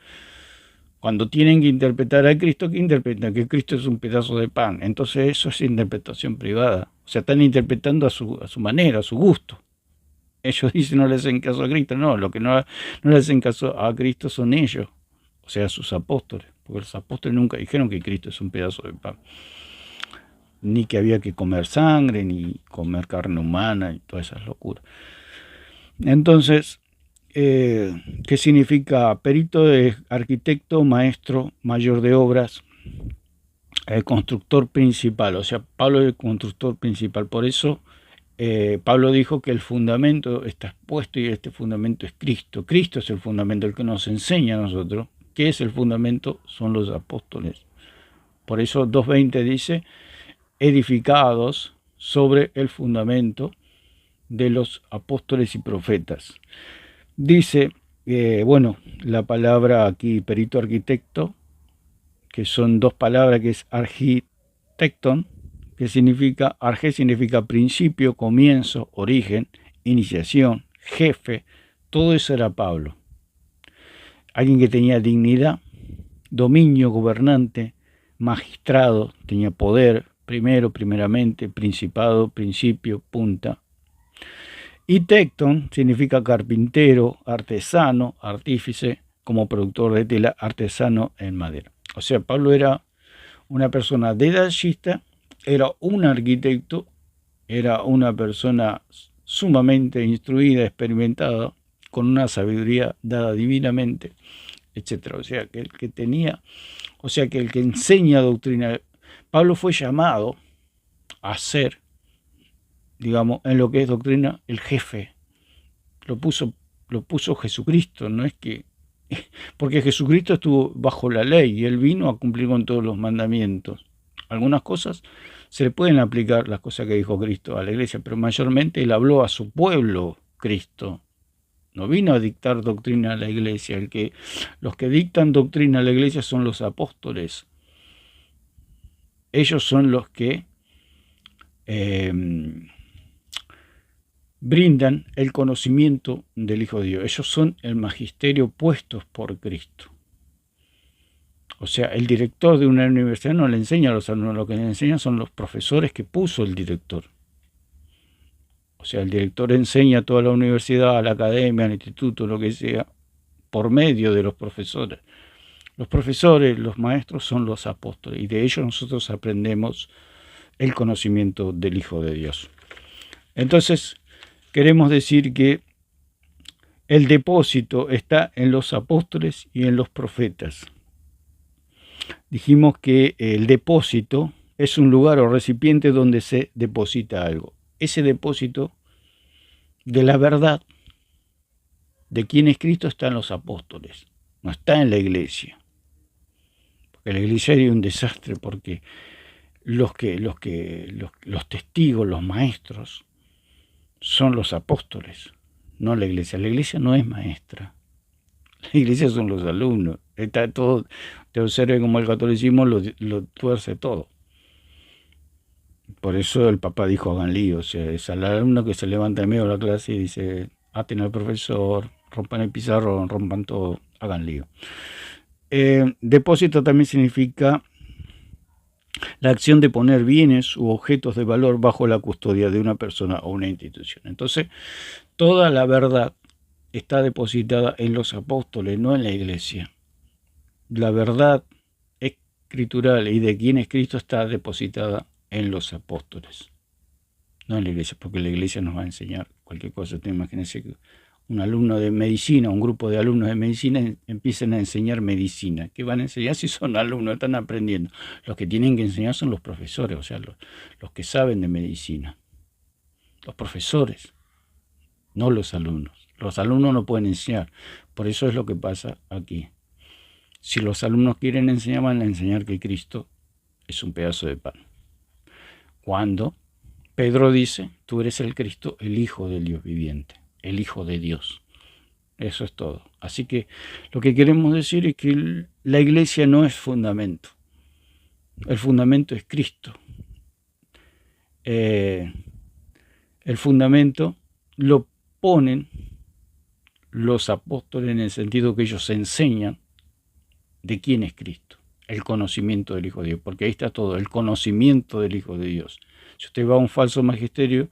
Cuando tienen que interpretar a Cristo, ¿qué interpretan? Que Cristo es un pedazo de pan. Entonces eso es interpretación privada. O sea, están interpretando a su manera, a su gusto. Ellos dicen no le hacen caso a Cristo. No, lo que no le hacen caso a Cristo son ellos. O sea, sus apóstoles. Porque los apóstoles nunca dijeron que Cristo es un pedazo de pan. Ni que había que comer sangre, ni comer carne humana y todas esas locuras. Entonces, ¿qué significa perito? Es arquitecto, maestro, mayor de obras, constructor principal. O sea, Pablo es el constructor principal. Por eso Pablo dijo que el fundamento está expuesto y este fundamento es Cristo. Cristo es el fundamento, el que nos enseña a nosotros. ¿Qué es el fundamento? Son los apóstoles. Por eso 2:20 dice, edificados sobre el fundamento de los apóstoles y profetas. Dice, la palabra aquí, perito arquitecto, que son dos palabras, que es architecton, que significa, arge significa principio, comienzo, origen, iniciación, jefe, todo eso era Pablo. Alguien que tenía dignidad, dominio, gobernante, magistrado, tenía poder, primeramente, principado, principio, punta. Y tecton significa carpintero, artesano, artífice, como productor de tela, artesano en madera. O sea, Pablo era una persona detallista, era un arquitecto, era una persona sumamente instruida, experimentada, con una sabiduría dada divinamente, etcétera. O sea, que el que tenía, o sea, que el que enseña doctrina, Pablo fue llamado a ser, digamos, en lo que es doctrina, el jefe. Lo puso Jesucristo, no es que, porque Jesucristo estuvo bajo la ley y él vino a cumplir con todos los mandamientos. Algunas cosas se le pueden aplicar, las cosas que dijo Cristo a la iglesia, pero mayormente él habló a su pueblo, Cristo. No vino a dictar doctrina a la iglesia. Los que dictan doctrina a la iglesia son los apóstoles. Ellos son los que brindan el conocimiento del Hijo de Dios. Ellos son el magisterio puestos por Cristo. O sea, el director de una universidad no le enseña a los alumnos, lo que le enseñan son los profesores que puso el director. O sea, el director enseña a toda la universidad, a la academia, al instituto, lo que sea, por medio de los profesores. Los profesores, los maestros son los apóstoles y de ellos nosotros aprendemos el conocimiento del Hijo de Dios. Entonces, queremos decir que el depósito está en los apóstoles y en los profetas. Dijimos que el depósito es un lugar o recipiente donde se deposita algo. Ese depósito de la verdad de quién es Cristo está en los apóstoles, no está en la iglesia. Porque la iglesia sería un desastre porque los testigos, los maestros, son los apóstoles, no la iglesia. La iglesia no es maestra. La iglesia son los alumnos. Está todo, te observe como el catolicismo lo tuerce todo. Por eso el Papa dijo hagan lío. O sea, es al alumno que se levanta en medio de la clase y dice, aten al profesor, rompan el pizarrón, rompan todo, hagan lío. Depósito también significa la acción de poner bienes u objetos de valor bajo la custodia de una persona o una institución. Entonces, toda la verdad está depositada en los apóstoles, no en la iglesia. La verdad escritural y de quién es Cristo está depositada en los apóstoles, no en la iglesia, porque la iglesia nos va a enseñar cualquier cosa. Imagínense que un alumno de medicina, un grupo de alumnos de medicina empiecen a enseñar medicina. ¿Qué van a enseñar si son alumnos? Están aprendiendo. Los que tienen que enseñar son los profesores, o sea, los que saben de medicina. Los profesores, no los alumnos. Los alumnos no pueden enseñar. Por eso es lo que pasa aquí. Si los alumnos quieren enseñar, van a enseñar que Cristo es un pedazo de pan. Cuando Pedro dice, tú eres el Cristo, el Hijo del Dios viviente, el Hijo de Dios. Eso es todo. Así que lo que queremos decir es que la iglesia no es fundamento. El fundamento es Cristo. El fundamento lo ponen los apóstoles en el sentido que ellos enseñan de quién es Cristo, el conocimiento del Hijo de Dios, porque ahí está todo, el conocimiento del Hijo de Dios. Si usted va a un falso magisterio,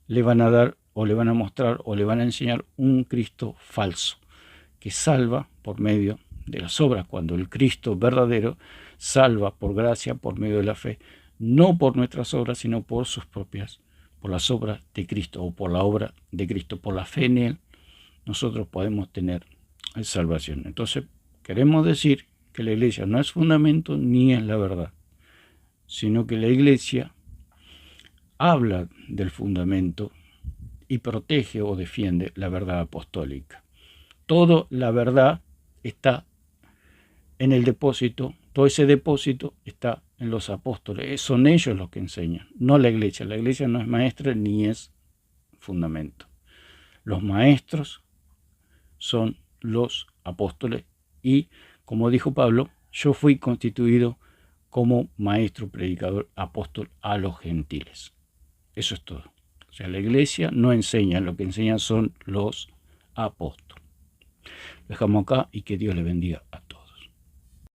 le van a dar o le van a mostrar o le van a enseñar un Cristo falso, que salva por medio de las obras, cuando el Cristo verdadero salva por gracia, por medio de la fe, no por nuestras obras, sino por sus propias, por las obras de Cristo o por la obra de Cristo, por la fe en Él, nosotros podemos tener salvación. Entonces, queremos decir que la iglesia no es fundamento ni es la verdad, sino que la iglesia habla del fundamento y protege o defiende la verdad apostólica. Toda la verdad está en el depósito, todo ese depósito está en los apóstoles, son ellos los que enseñan, no la iglesia. La iglesia no es maestra ni es fundamento. Los maestros son los apóstoles y, como dijo Pablo, yo fui constituido como maestro, predicador, apóstol a los gentiles. Eso es todo. O sea, la iglesia no enseña, lo que enseñan son los apóstoles. Lo dejamos acá y que Dios le bendiga a todos.